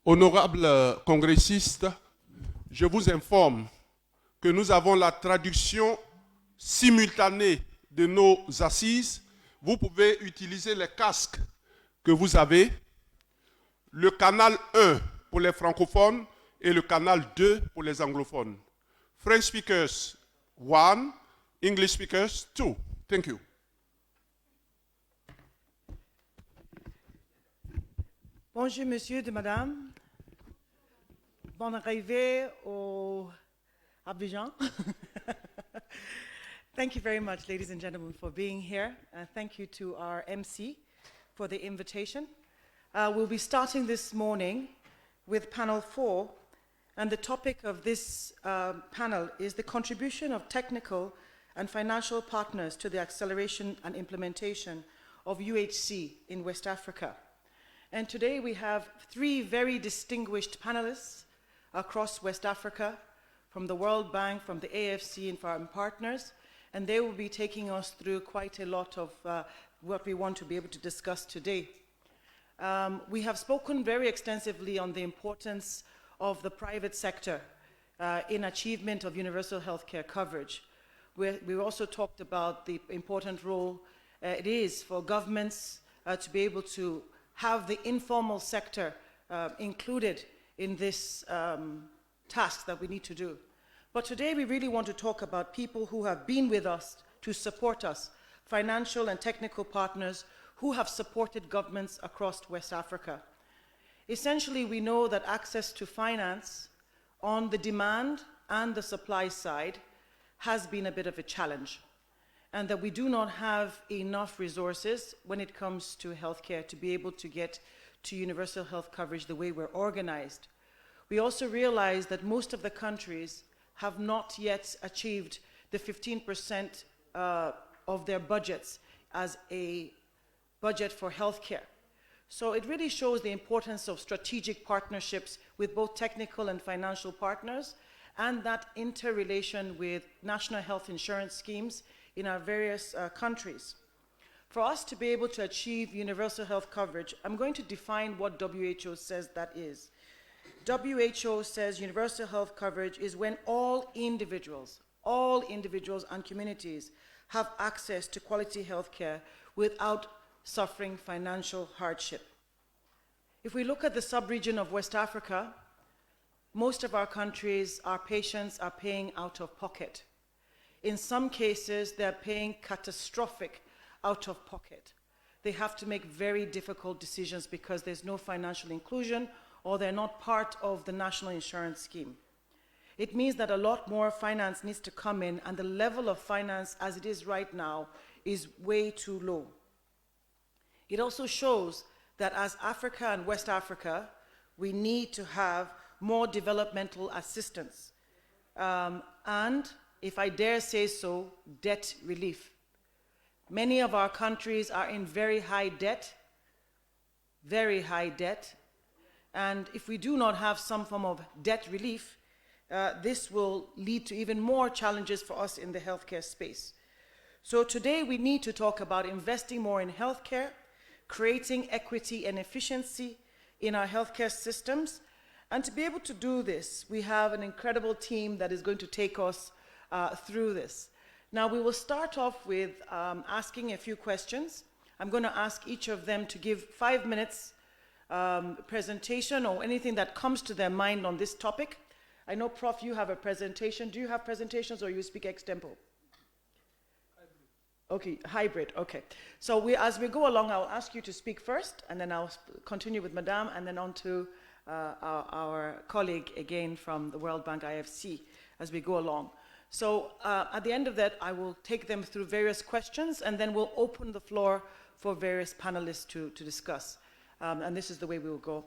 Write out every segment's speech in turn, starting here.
Honorables congressistes, je vous informe que nous avons la traduction simultanée de nos assises. Vous pouvez utiliser les casques que vous avez. Le canal 1 pour les francophones et le canal 2 pour les anglophones. French speakers 1, English speakers 2. Thank you. Bonjour, monsieur et madame. Bonne arrivée au Abidjan. Thank you very much, ladies and gentlemen, for being here. And thank you to our MC for the invitation. We'll be starting this morning with panel 4. And the topic of this panel is the contribution of technical and financial partners to the acceleration and implementation of UHC in West Africa. And today we have 3 very distinguished panelists across West Africa, from the World Bank, from the AFC, and foreign partners. And they will be taking us through quite a lot of what we want to be able to discuss today. We have spoken very extensively on the importance of the private sector in achievement of universal healthcare coverage. We also talked about the important role it is for governments to be able to have the informal sector included in this task that we need to do. But today we really want to talk about people who have been with us to support us, financial and technical partners who have supported governments across West Africa. Essentially, we know that access to finance on the demand and the supply side has been a bit of a challenge, and that we do not have enough resources when it comes to healthcare to be able to get to universal health coverage the way we're organized. We also realize that most of the countries have not yet achieved the 15% of their budgets as a budget for healthcare. So it really shows the importance of strategic partnerships with both technical and financial partners, and that interrelation with national health insurance schemes in our various countries. For us to be able to achieve universal health coverage, I'm going to define what WHO says that is. WHO says universal health coverage is when all individuals and communities have access to quality health care without suffering financial hardship. If we look at the sub-region of West Africa, most of our countries, our patients are paying out of pocket. In some cases, they're paying catastrophic out of pocket. They have to make very difficult decisions because there's no financial inclusion or they're not part of the national insurance scheme. It means that a lot more finance needs to come in, and the level of finance as it is right now is way too low. It also shows that as Africa and West Africa, we need to have more developmental assistance. And, if I dare say so, debt relief. Many of our countries are in very high debt, and if we do not have some form of debt relief, this will lead to even more challenges for us in the healthcare space. So today we need to talk about investing more in healthcare, creating equity and efficiency in our healthcare systems. And to be able to do this, we have an incredible team that is going to take us through this. Now, we will start off with asking a few questions. I'm going to ask each of them to give 5 minutes presentation or anything that comes to their mind on this topic. I know, Prof, you have a presentation. Do you have presentations or you speak extempo? Okay, hybrid, okay. So as we go along, I'll ask you to speak first, and then I'll continue with Madame, and then on to our colleague again from the World Bank IFC as we go along. So at the end of that, I will take them through various questions, and then we'll open the floor for various panelists to discuss. And this is the way we will go.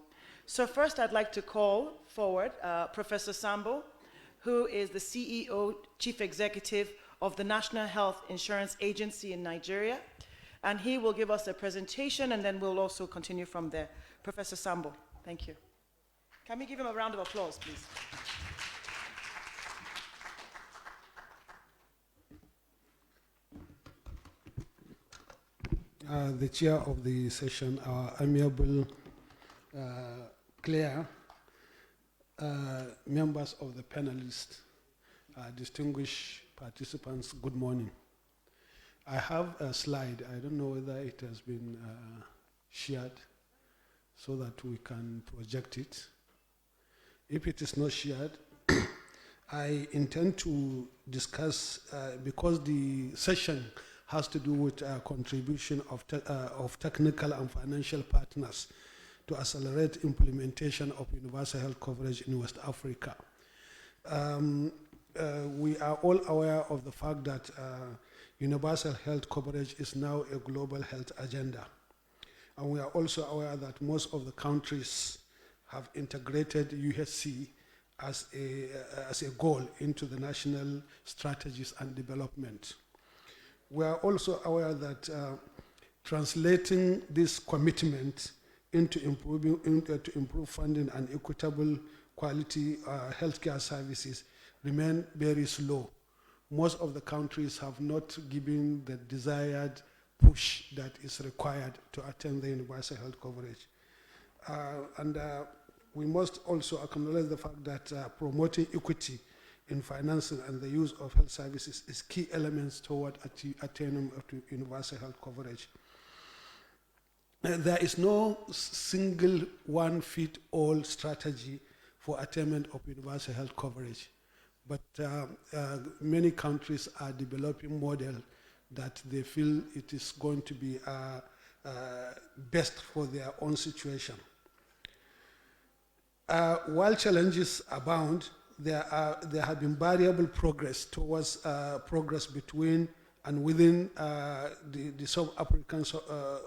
So first, I'd like to call forward Professor Sambo, who is the CEO, Chief Executive of the National Health Insurance Agency in Nigeria. And he will give us a presentation, and then we'll also continue from there. Professor Sambo, thank you. Can we give him a round of applause, please? The chair of the session, our amiable Claire, members of the panelists, distinguished participants, good morning. I have a slide. I don't know whether it has been shared so that we can project it. If it is not shared, I intend to discuss, because the session has to do with contribution of technical and financial partners to accelerate implementation of universal health coverage in West Africa. We are all aware of the fact that universal health coverage is now a global health agenda. And we are also aware that most of the countries have integrated UHC as a goal into the national strategies and development. We are also aware that translating this commitment into improve funding and equitable quality healthcare services remain very slow. Most of the countries have not given the desired push that is required to attain the universal health coverage. We must also acknowledge the fact that promoting equity in financing and the use of health services is key elements toward attaining to universal health coverage. There is no single one-fit-all strategy for attainment of universal health coverage, but many countries are developing models that they feel it is going to be best for their own situation. While challenges abound, there have been variable progress towards progress between and within the sub-African,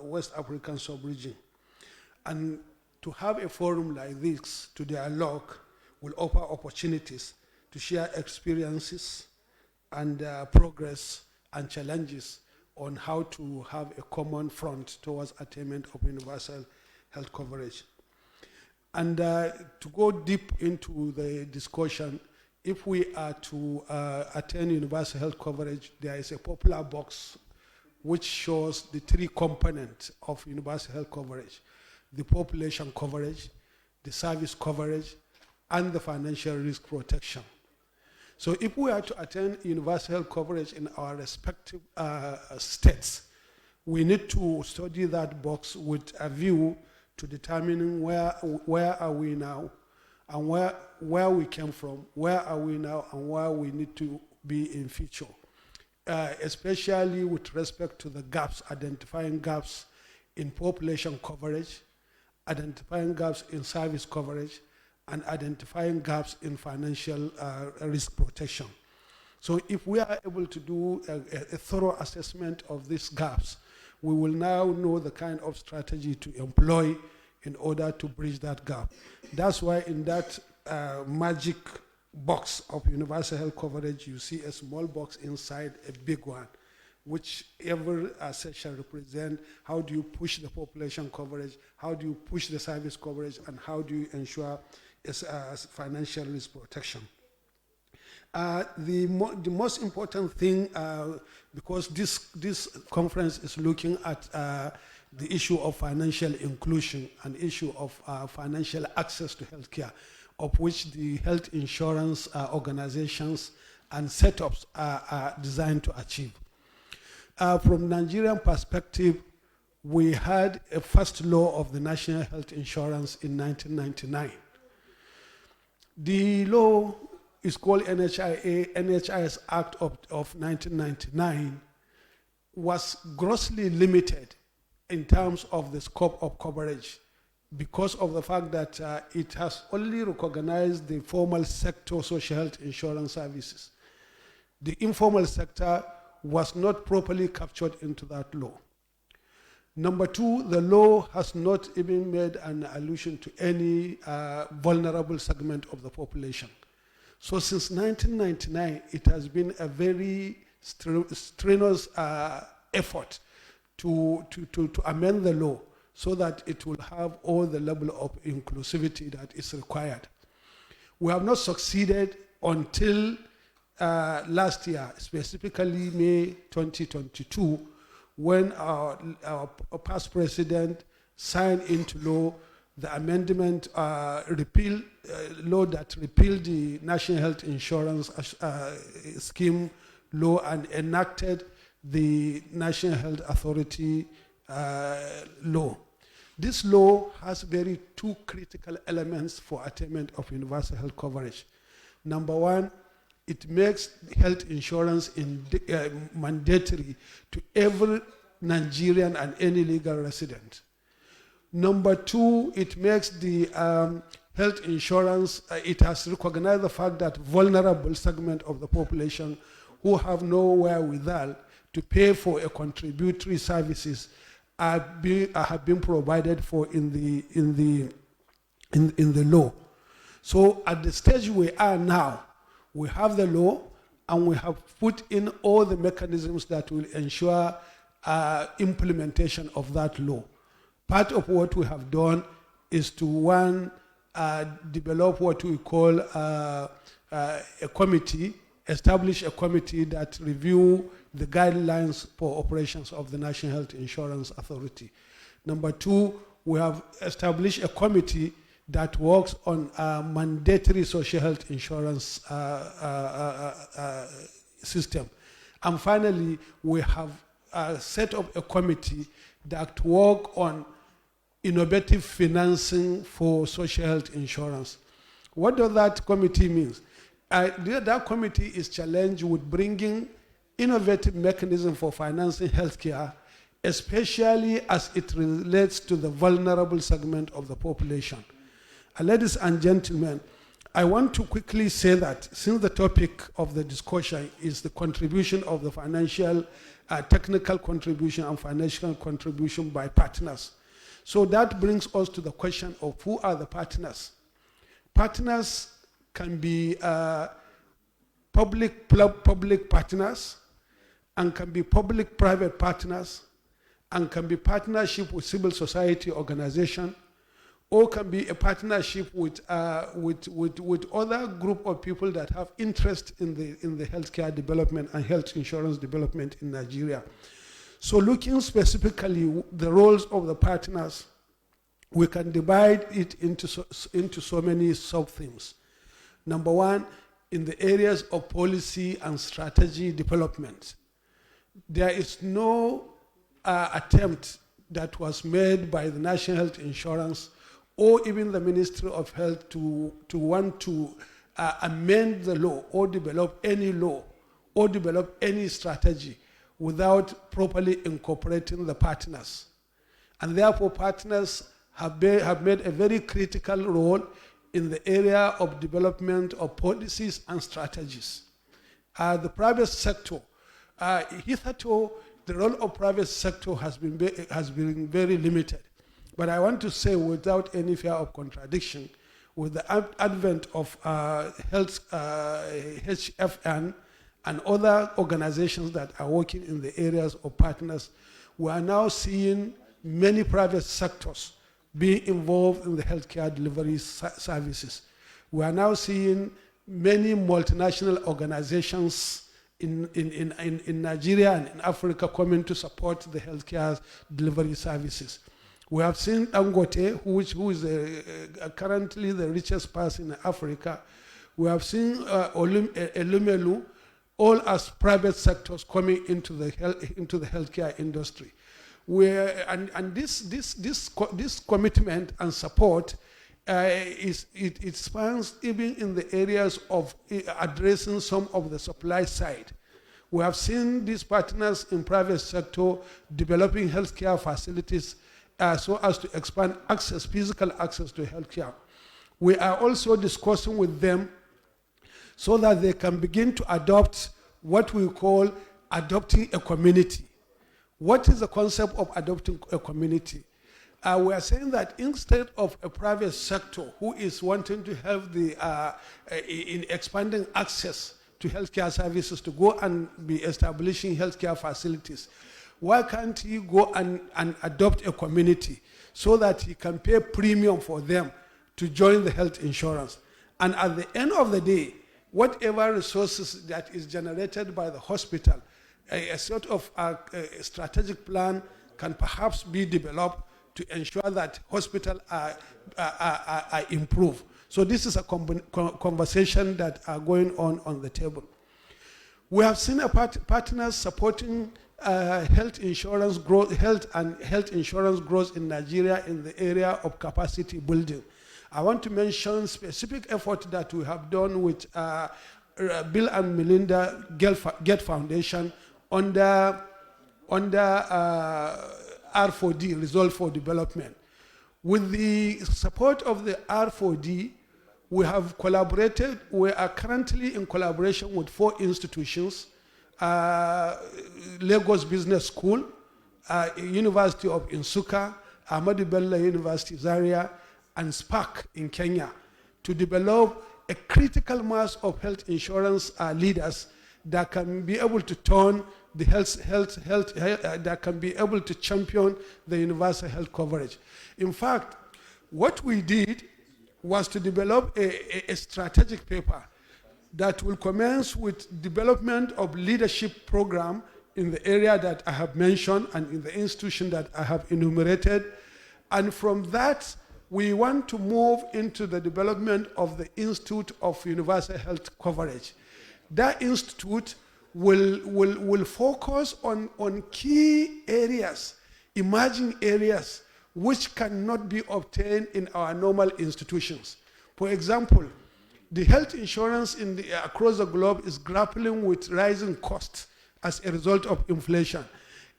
West African sub-region. And to have a forum like this to dialogue will offer opportunities to share experiences and progress and challenges on how to have a common front towards attainment of universal health coverage. And to go deep into the discussion, if we are to attain universal health coverage, there is a popular box which shows the three components of universal health coverage: the population coverage, the service coverage, and the financial risk protection. So if we are to attain universal health coverage in our respective states, we need to study that box with a view to determining where are we now, and where we came from, where are we now, and where we need to be in future, especially with respect to the gaps, identifying gaps in population coverage, identifying gaps in service coverage, and identifying gaps in financial risk protection. So if we are able to do a thorough assessment of these gaps, we will now know the kind of strategy to employ in order to bridge that gap. That's why in that magic box of universal health coverage, you see a small box inside a big one, which every section represents how do you push the population coverage, how do you push the service coverage, and how do you ensure financial risk protection. The most important thing, because this conference is looking at the issue of financial inclusion and issue of financial access to healthcare, of which the health insurance organizations and setups are designed to achieve. From Nigerian perspective, we had a first law of the National Health Insurance in 1999. The law is called NHIS Act of 1999, was grossly limited in terms of the scope of coverage because of the fact that it has only recognized the formal sector social health insurance services. The informal sector was not properly captured into that law. Number two, the law has not even made an allusion to any vulnerable segment of the population. So since 1999, it has been a very strenuous effort to amend the law so that it will have all the level of inclusivity that is required. We have not succeeded until last year, specifically May 2022, when our past president signed into law the amendment repeal law that repealed the National Health Insurance Scheme law and enacted the National Health Authority law. This law has very two critical elements for attainment of universal health coverage. Number one, it makes health insurance mandatory to every Nigerian and any legal resident. Number two, it makes the health insurance, it has recognized the fact that vulnerable segment of the population who have no wherewithal to pay for a contributory services have been provided for in the law. So at the stage we are now, we have the law and we have put in all the mechanisms that will ensure implementation of that law. Part of what we have done is to, one, develop what we call a committee, establish a committee that review the guidelines for operations of the National Health Insurance Authority. Number two, we have established a committee that works on mandatory social health insurance system. And finally, we have set up a committee that work on innovative financing for social health insurance. What does that committee mean? That committee is challenged with bringing innovative mechanism for financing healthcare, especially as it relates to the vulnerable segment of the population. Ladies and gentlemen, I want to quickly say that since the topic of the discussion is the contribution of the financial, technical contribution and financial contribution by partners. So that brings us to the question of who are the partners. Partners can be public partners, and can be public-private partners, and can be partnership with civil society organization, or can be a partnership with other group of people that have interest in the healthcare development and health insurance development in Nigeria. So looking specifically the roles of the partners, we can divide it into so many sub-themes. Number one, in the areas of policy and strategy development, there is no attempt that was made by the National Health Insurance or even the Ministry of Health to want to amend the law or develop any law or develop any strategy without properly incorporating the partners. And therefore, partners have made a very critical role in the area of development of policies and strategies. The private sector, hitherto, the role of private sector has been very limited. But I want to say, without any fear of contradiction, with the advent of HFN and other organizations that are working in the areas of partners, we are now seeing many private sectors being involved in the healthcare delivery services. We are now seeing many multinational organizations in Nigeria and in Africa coming to support the healthcare delivery services. We have seen Dangote, who is currently the richest person in Africa. We have seen Elumelu, all as private sectors coming into the healthcare industry. This commitment and support it spans even in the areas of addressing some of the supply side. We have seen these partners in private sector developing healthcare facilities so as to expand access, physical access to healthcare. We are also discussing with them so that they can begin to adopt what we call adopting a community. What is the concept of adopting a community? We are saying that instead of a private sector who is wanting to have in expanding access to healthcare services to go and be establishing healthcare facilities, why can't he go and adopt a community so that he can pay premium for them to join the health insurance? And at the end of the day, whatever resources that is generated by the hospital, a sort of a strategic plan can perhaps be developed to ensure that hospitals are improved. So this is a conversation that are going on the table. We have seen partners supporting health insurance growth in Nigeria in the area of capacity building. I want to mention specific effort that we have done with Bill and Melinda Gates Foundation under R4D, Resolve for Development. With the support of the R4D, we have collaborated. We are currently in collaboration with 4 institutions: Lagos Business School, University of Nsukka, Ahmadu Bello University Zaria, and SPAC in Kenya, to develop a critical mass of health insurance leaders that can be able to turn the that can be able to champion the universal health coverage. In fact, what we did was to develop a strategic paper that will commence with development of leadership program in the area that I have mentioned and in the institution that I have enumerated. And from that, we want to move into the development of the Institute of Universal Health Coverage. That institute will focus on key areas, emerging areas, which cannot be obtained in our normal institutions. For example, the health insurance across the globe is grappling with rising costs as a result of inflation.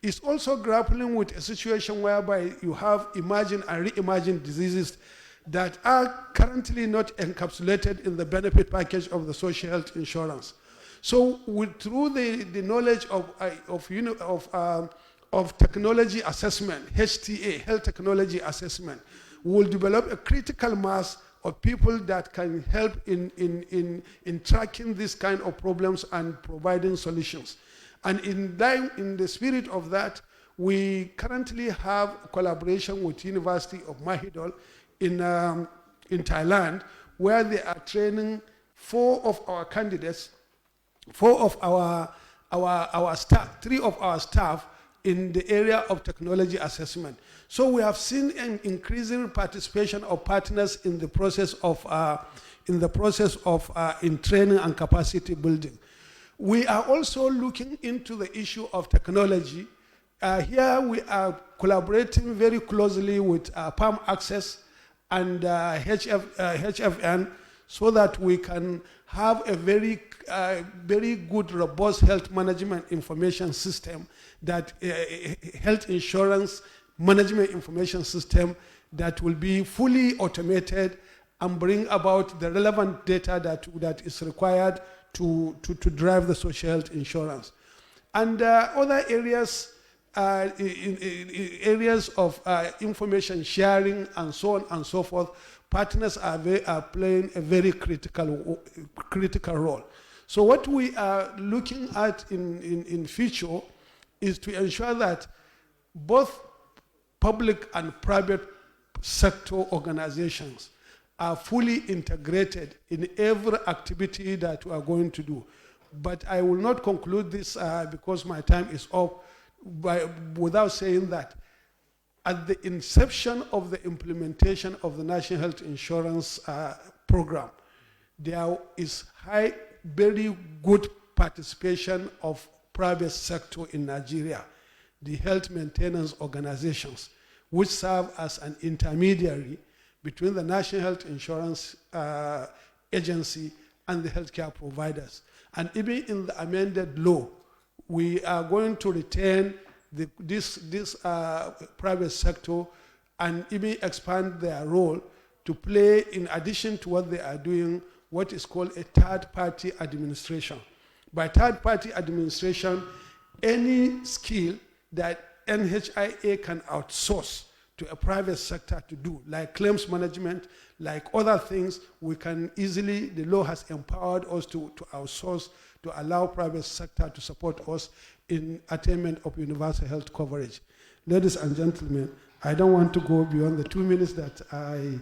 It's also grappling with a situation whereby you have emerging and re-emerging diseases that are currently not encapsulated in the benefit package of the social health insurance. So through the knowledge of technology assessment, HTA, health technology assessment, we will develop a critical mass of people that can help in tracking this kind of problems and providing solutions. And in the spirit of that, we currently have collaboration with University of Mahidol in Thailand, where they are training 4 of our candidates, 4 of our staff, 3 of our staff in the area of technology assessment. So we have seen an increasing participation of partners in the process of in training and capacity building. We are also looking into the issue of technology. Here we are collaborating very closely with Palm Access and HFN so that we can have a very good, robust health management information system, that health insurance management information system that will be fully automated and bring about the relevant data that is required to drive the social health insurance. And other areas, areas of information sharing and so on and so forth, partners are playing a very critical role. So what we are looking at in future is to ensure that both public and private sector organizations are fully integrated in every activity that we are going to do. But I will not conclude this because my time is up without saying that at the inception of the implementation of the National Health Insurance Program, there is very good participation of private sector in Nigeria, the health maintenance organizations, which serve as an intermediary between the National Health Insurance Agency and the healthcare providers. And even in the amended law, we are going to retain this private sector and even expand their role to play, in addition to what they are doing, what is called a third-party administration. By third-party administration, any skill that NHIA can outsource to a private sector to do, like claims management, like other things, we can easily, the law has empowered us to outsource, to allow private sector to support us in attainment of universal health coverage. Ladies and gentlemen, I don't want to go beyond the 2 minutes that I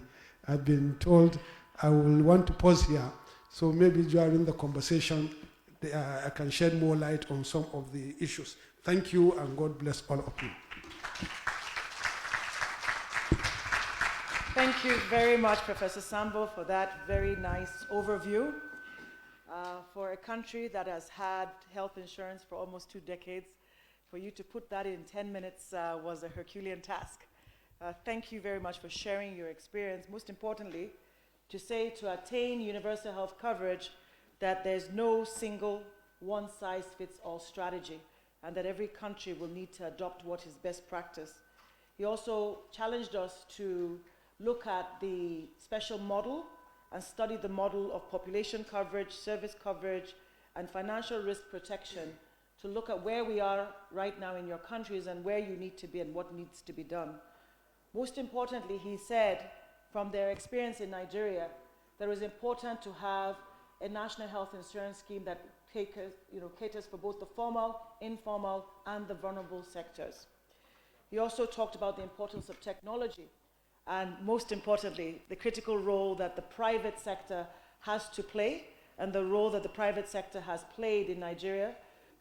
have been told. I will want to pause here, so maybe during the conversation, I can shed more light on some of the issues. Thank you, and God bless all of you. Thank you very much, Professor Sambo, for that very nice overview. For a country that has had health insurance for almost 2 decades, for you to put that in 10 minutes was a Herculean task. Thank you very much for sharing your experience. Most importantly, to say to attain universal health coverage that there's no single one-size-fits-all strategy and that every country will need to adopt what is best practice. He also challenged us to look at the special model and study the model of population coverage, service coverage, and financial risk protection to look at where we are right now in your countries and where you need to be and what needs to be done. Most importantly, he said, from their experience in Nigeria, that it was important to have a national health insurance scheme that caters for both the formal, informal, and the vulnerable sectors. He also talked about the importance of technology and, most importantly, the critical role that the private sector has to play and the role that the private sector has played in Nigeria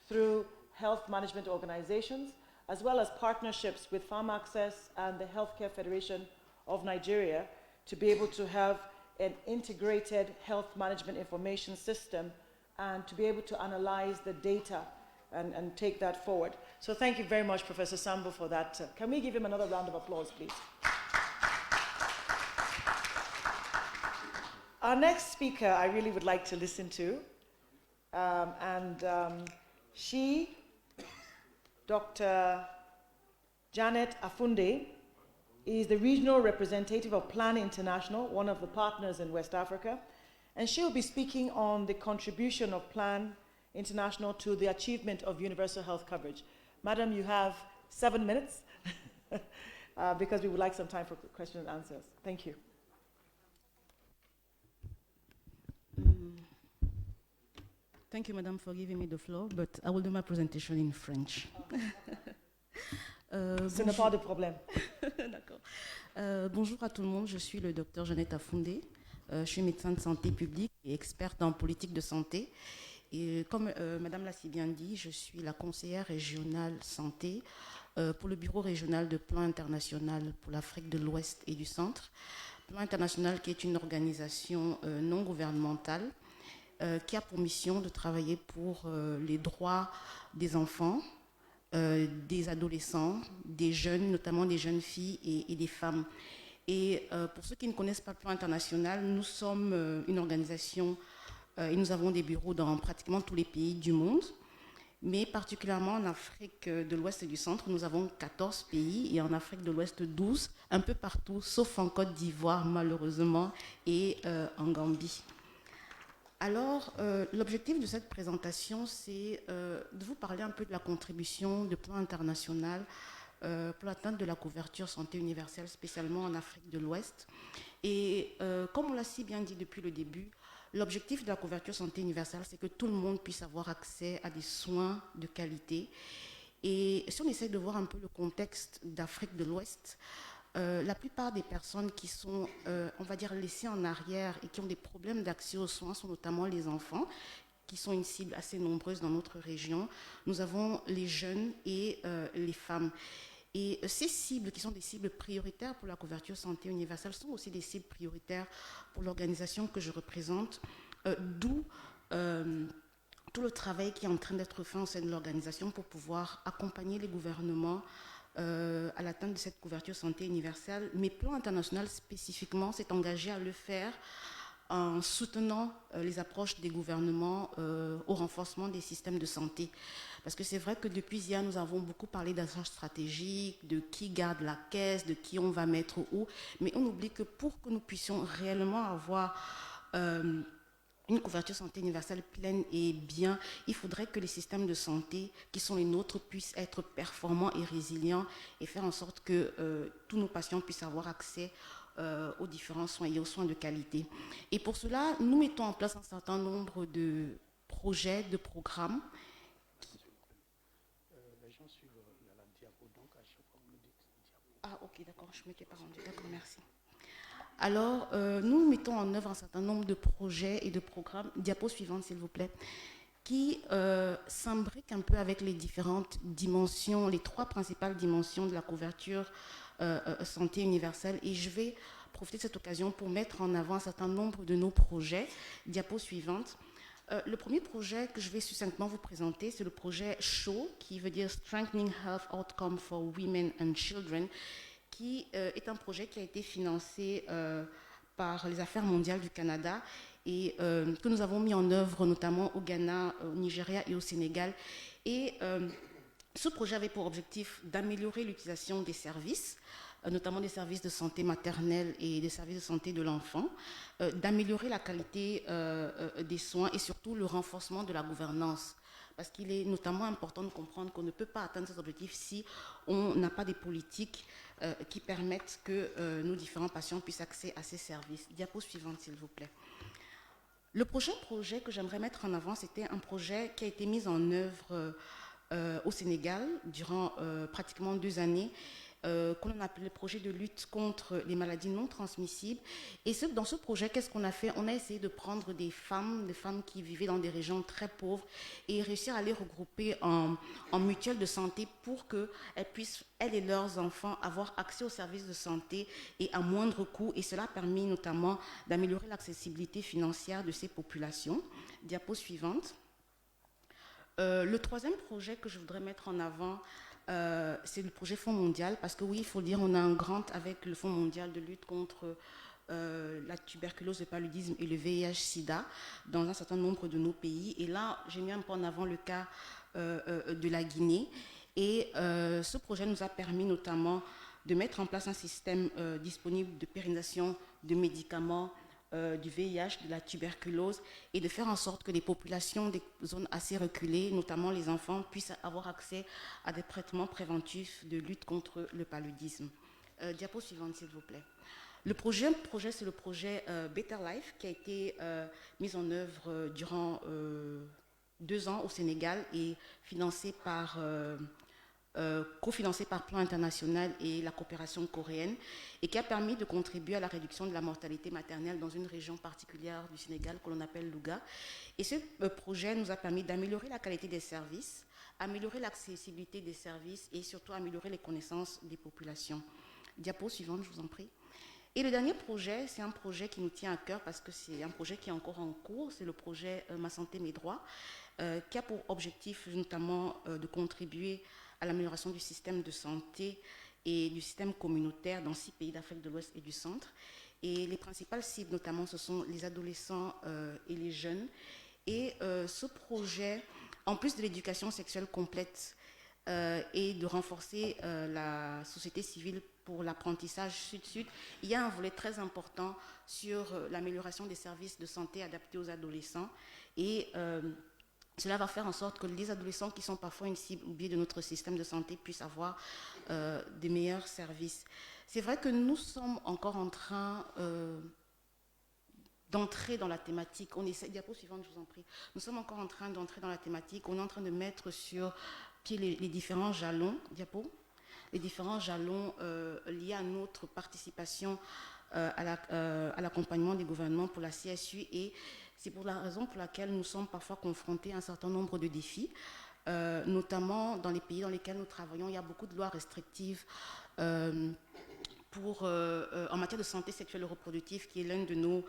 through health management organizations, as well as partnerships with Farm Access and the Healthcare Federation of Nigeria to be able to have an integrated health management information system and to be able to analyze the data and take that forward. So thank you very much, Professor Sambo, for that. Can we give him another round of applause, please? Our next speaker I really would like to listen to, she, Dr. Janet Afunde, is the regional representative of Plan International, one of the partners in West Africa, and she'll be speaking on the contribution of Plan International to the achievement of universal health coverage. Madam, you have 7 minutes because we would like some time for questions and answers. Thank you. Thank you, Madame, for giving me the floor, but I will do my presentation in French. Ce n'est pas de problème. D'accord. Bonjour à tout le monde, je suis le docteur Janet Afunde. Je suis médecin de santé publique et experte en politique de santé. Et comme Madame l'a si bien dit, je suis la conseillère régionale santé pour le bureau régional de Plan International pour l'Afrique de l'Ouest et du Centre. Plan International qui est une organisation non gouvernementale qui a pour mission de travailler pour les droits des enfants, des adolescents, des jeunes, notamment des jeunes filles et des femmes. Et pour ceux qui ne connaissent pas le Plan International, nous sommes une organisation et nous avons des bureaux dans pratiquement tous les pays du monde, mais particulièrement en Afrique de l'Ouest et du Centre, nous avons 14 pays et en Afrique de l'Ouest 12, un peu partout, sauf en Côte d'Ivoire malheureusement et en Gambie. Alors, l'objectif de cette présentation, c'est de vous parler un peu de la contribution de Plan International pour l'atteinte de la couverture santé universelle, spécialement en Afrique de l'Ouest. Et comme on l'a si bien dit depuis le début, l'objectif de la couverture santé universelle, c'est que tout le monde puisse avoir accès à des soins de qualité. Et si on essaie de voir un peu le contexte d'Afrique de l'Ouest, la plupart des personnes qui sont, on va dire, laissées en arrière et qui ont des problèmes d'accès aux soins sont notamment les enfants, qui sont une cible assez nombreuse dans notre région. Nous avons les jeunes et les femmes. Et ces cibles, qui sont des cibles prioritaires pour la couverture santé universelle, sont aussi des cibles prioritaires pour l'organisation que je représente, d'où tout le travail qui est en train d'être fait au sein de l'organisation pour pouvoir accompagner les gouvernements à l'atteinte de cette couverture santé universelle. Mais Plan International spécifiquement s'est engagé à le faire en soutenant les approches des gouvernements au renforcement des systèmes de santé. Parce que c'est vrai que depuis hier, nous avons beaucoup parlé d'approche stratégique, de qui garde la caisse, de qui on va mettre où, mais on oublie que pour que nous puissions réellement avoir une couverture santé universelle pleine et bien, il faudrait que les systèmes de santé qui sont les nôtres puissent être performants et résilients et faire en sorte que tous nos patients puissent avoir accès aux différents soins et aux soins de qualité. Et pour cela, nous mettons en place un certain nombre de projets, de programmes. Les gens suivent la diapo, donc à chaque fois vous me dites diapo. Ah ok, d'accord, je ne m'étais pas rendu, d'accord, merci. Alors, nous mettons en œuvre un certain nombre de projets et de programmes, diapo suivante s'il vous plaît, qui s'imbriquent un peu avec les différentes dimensions, les 3 principales dimensions de la couverture santé universelle. Et je vais profiter de cette occasion pour mettre en avant un certain nombre de nos projets. Diapo suivante. Le premier projet que je vais succinctement vous présenter, c'est le projet SHOW, qui veut dire Strengthening Health Outcome for Women and Children, qui est un projet qui a été financé par les Affaires mondiales du Canada et que nous avons mis en œuvre notamment au Ghana, au Nigeria et au Sénégal. Et ce projet avait pour objectif d'améliorer l'utilisation des services, notamment des services de santé maternelle et des services de santé de l'enfant, d'améliorer la qualité des soins et surtout le renforcement de la gouvernance. Parce qu'il est notamment important de comprendre qu'on ne peut pas atteindre cet objectif si on n'a pas des politiques qui permettent que nos différents patients puissent accéder à ces services. Diapo suivante, s'il vous plaît. Le prochain projet que j'aimerais mettre en avant, c'était un projet qui a été mis en œuvre au Sénégal durant pratiquement 2 années, qu'on a appelé le projet de lutte contre les maladies non transmissibles. Et dans ce projet, qu'est-ce qu'on a fait? On a essayé de prendre des femmes qui vivaient dans des régions très pauvres et réussir à les regrouper en mutuelles de santé pour qu'elles puissent, elles et leurs enfants, avoir accès aux services de santé et à moindre coût. Et cela a permis notamment d'améliorer l'accessibilité financière de ces populations. Diapo suivante. Le troisième projet que je voudrais mettre en avant, c'est le projet Fonds mondial, parce que oui, il faut le dire, on a un grant avec le Fonds mondial de lutte contre la tuberculose, le paludisme et le VIH-Sida dans un certain nombre de nos pays. Et là, j'ai mis un peu en avant le cas de la Guinée. Et ce projet nous a permis notamment de mettre en place un système disponible de pérennisation de médicaments du VIH, de la tuberculose, et de faire en sorte que les populations des zones assez reculées, notamment les enfants, puissent avoir accès à des traitements préventifs de lutte contre le paludisme. Diapo suivante, s'il vous plaît. Le projet c'est le projet Better Life, qui a été mis en œuvre durant 2 ans au Sénégal et financé par... cofinancé par Plan International et la coopération coréenne, et qui a permis de contribuer à la réduction de la mortalité maternelle dans une région particulière du Sénégal que l'on appelle Louga. Et ce projet nous a permis d'améliorer la qualité des services, améliorer l'accessibilité des services et surtout améliorer les connaissances des populations. Diapo suivante, je vous en prie. Et le dernier projet, c'est un projet qui nous tient à cœur parce que c'est un projet qui est encore en cours, c'est le projet Ma santé, mes droits, qui a pour objectif notamment de contribuer à l'amélioration du système de santé et du système communautaire dans 6 pays d'Afrique de l'Ouest et du Centre. Et les principales cibles, notamment, ce sont les adolescents et les jeunes. Et ce projet, en plus de l'éducation sexuelle complète et de renforcer la société civile pour l'apprentissage sud-sud, il y a un volet très important sur l'amélioration des services de santé adaptés aux adolescents. Et cela va faire en sorte que les adolescents qui sont parfois une cible oubliée de notre système de santé puissent avoir des meilleurs services. C'est vrai que nous sommes encore en train d'entrer dans la thématique. On essaie, diapo suivante, je vous en prie. Nous sommes encore en train d'entrer dans la thématique. On est en train de mettre sur pied les différents jalons, diapo, les différents jalons liés à notre participation à l'accompagnement des gouvernements pour la CSU, et c'est pour la raison pour laquelle nous sommes parfois confrontés à un certain nombre de défis, notamment dans les pays dans lesquels nous travaillons. Il y a beaucoup de lois restrictives en matière de santé sexuelle et reproductive, qui est l'un de nos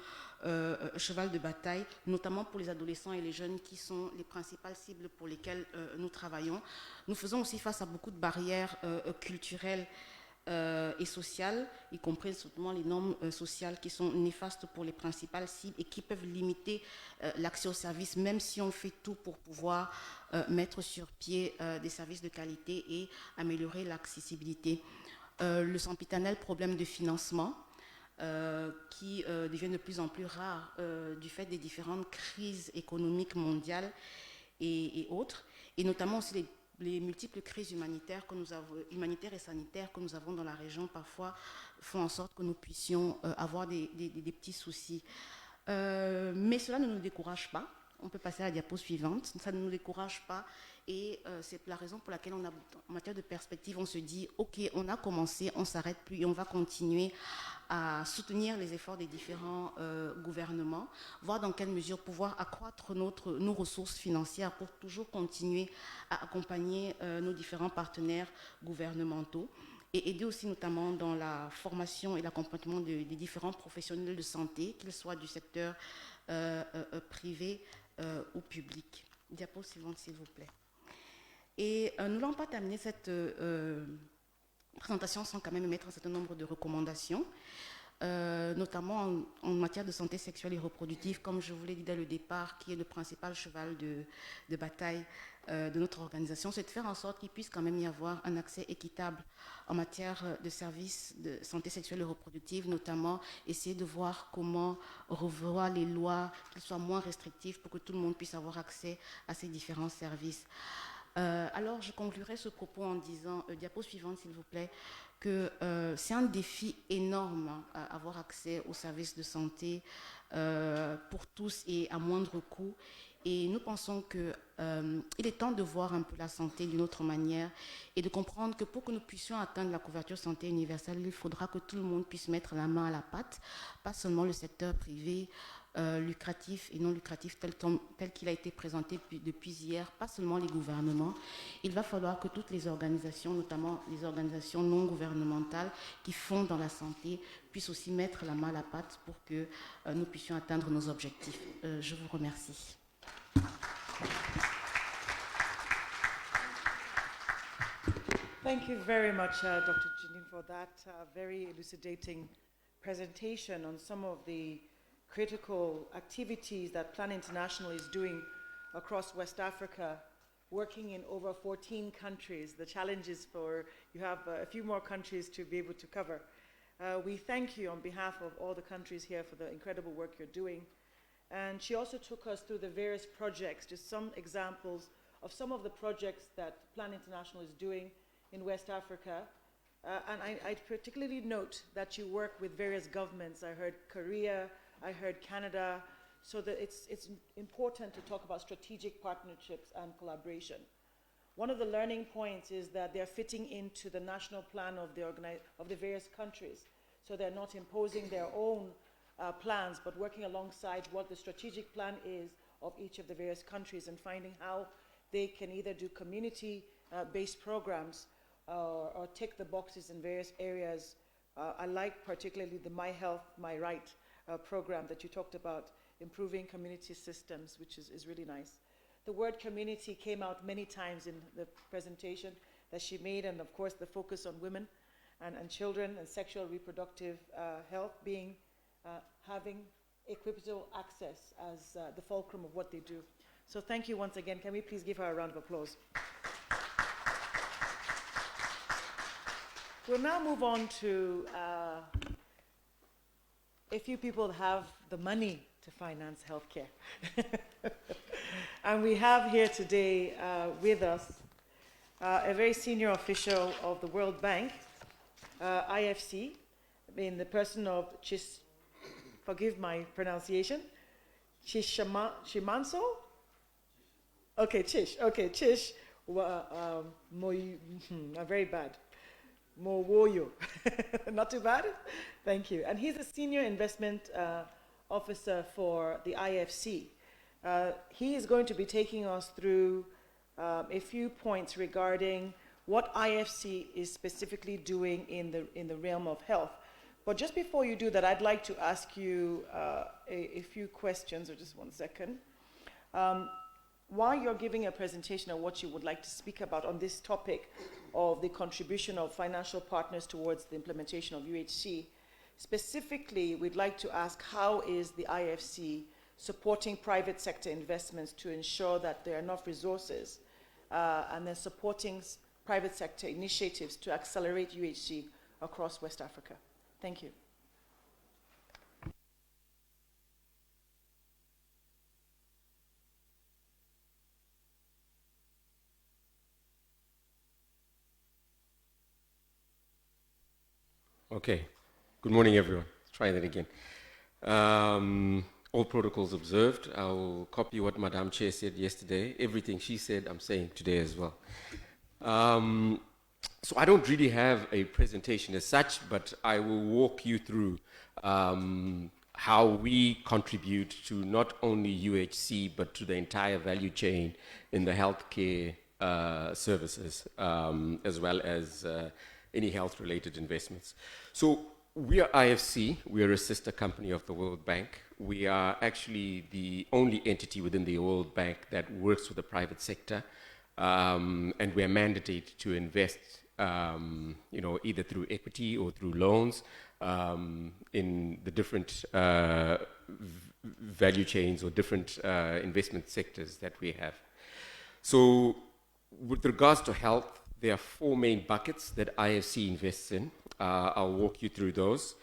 chevals de bataille, notamment pour les adolescents et les jeunes qui sont les principales cibles pour lesquelles nous travaillons. Nous faisons aussi face à beaucoup de barrières culturelles et sociales, y compris notamment les normes sociales qui sont néfastes pour les principales cibles et qui peuvent limiter l'accès aux services, même si on fait tout pour pouvoir mettre sur pied des services de qualité et améliorer l'accessibilité. Le sempiternel problème de financement qui devient de plus en plus rare du fait des différentes crises économiques mondiales et autres, et notamment aussi les multiples crises humanitaires et sanitaires que nous avons dans la région, parfois font en sorte que nous puissions avoir des petits soucis. Mais cela ne nous décourage pas. On peut passer à la diapo suivante. Ça ne nous décourage pas. Et c'est la raison pour laquelle en matière de perspective, on se dit, OK, on a commencé, on ne s'arrête plus et on va continuer à soutenir les efforts des différents gouvernements, voir dans quelle mesure pouvoir accroître nos ressources financières pour toujours continuer à accompagner nos différents partenaires gouvernementaux. et aider aussi notamment dans la formation et l'accompagnement des différents professionnels de santé, qu'ils soient du secteur privé ou public. Diapo suivante, s'il vous plaît. Et nous n'allons pas terminer cette présentation sans quand même émettre un certain nombre de recommandations, notamment en matière de santé sexuelle et reproductive, comme je vous l'ai dit dès le départ, qui est le principal cheval de bataille de notre organisation, c'est de faire en sorte qu'il puisse quand même y avoir un accès équitable en matière de services de santé sexuelle et reproductive, notamment essayer de voir comment revoir les lois, qu'ils soient moins restrictifs pour que tout le monde puisse avoir accès à ces différents services. Alors, je conclurai ce propos en disant, diapo suivante s'il vous plaît, que c'est un défi énorme avoir accès aux services de santé pour tous et à moindre coût. Et nous pensons qu'il est temps de voir un peu la santé d'une autre manière et de comprendre que pour que nous puissions atteindre la couverture santé universelle, il faudra que tout le monde puisse mettre la main à la pâte, pas seulement le secteur privé, lucratif et non lucratif tel qu'il a été présenté depuis hier, pas seulement les gouvernements. Il va falloir que toutes les organisations, notamment les organisations non gouvernementales qui font dans la santé, puissent aussi mettre la main à la pâte pour que nous puissions atteindre nos objectifs. Je vous remercie. Thank you very much, Dr. Janine, for that very elucidating presentation on some of the critical activities that Plan International is doing across West Africa, working in over 14 countries. The challenge is you have a few more countries to be able to cover. We thank you on behalf of all the countries here for the incredible work you're doing. And she also took us through the various projects, just some examples of some of the projects that Plan International is doing in West Africa. And I'd particularly note that you work with various governments. I heard Korea, I heard Canada, so that it's important to talk about strategic partnerships and collaboration. One of the learning points is that they're fitting into the national plan of the various countries. So they're not imposing their own plans, but working alongside what the strategic plan is of each of the various countries and finding how they can either do community-based programs or tick the boxes in various areas. I like particularly the My Health, My Right program that you talked about, improving community systems, which is really nice. The word community came out many times in the presentation that she made, and of course the focus on women and children and sexual reproductive health being having equitable access as the fulcrum of what they do. So thank you once again. Can we please give her a round of applause? We'll now move on to a few people have the money to finance healthcare. And we have here today with us a very senior official of the World Bank, IFC, in the person of forgive my pronunciation, Chimanso? Okay, Chish. Okay, Chish. Very bad. Mowoyo. Not too bad? Thank you. And he's a senior investment officer for the IFC. He is going to be taking us through a few points regarding what IFC is specifically doing in the realm of health. But just before you do that, I'd like to ask you a few questions, or just 1 second. While you're giving a presentation of what you would like to speak about on this topic of the contribution of financial partners towards the implementation of UHC, specifically, we'd like to ask how is the IFC supporting private sector investments to ensure that there are enough resources and then supporting private sector initiatives to accelerate UHC across West Africa. Thank you. Okay. Good morning, everyone. Let's try that again. All protocols observed. I'll copy what Madam Chair said yesterday. Everything she said, I'm saying today as well. So I don't really have a presentation as such, but I will walk you through how we contribute to not only UHC, but to the entire value chain in the healthcare services, as well as any health-related investments. So we are IFC. We are a sister company of the World Bank. We are actually the only entity within the World Bank that works with the private sector, and we are mandated to invest, either through equity or through loans in the different value chains or different investment sectors that we have. So with regards to health, there are 4 main buckets that IFC invests in. I'll walk you through those.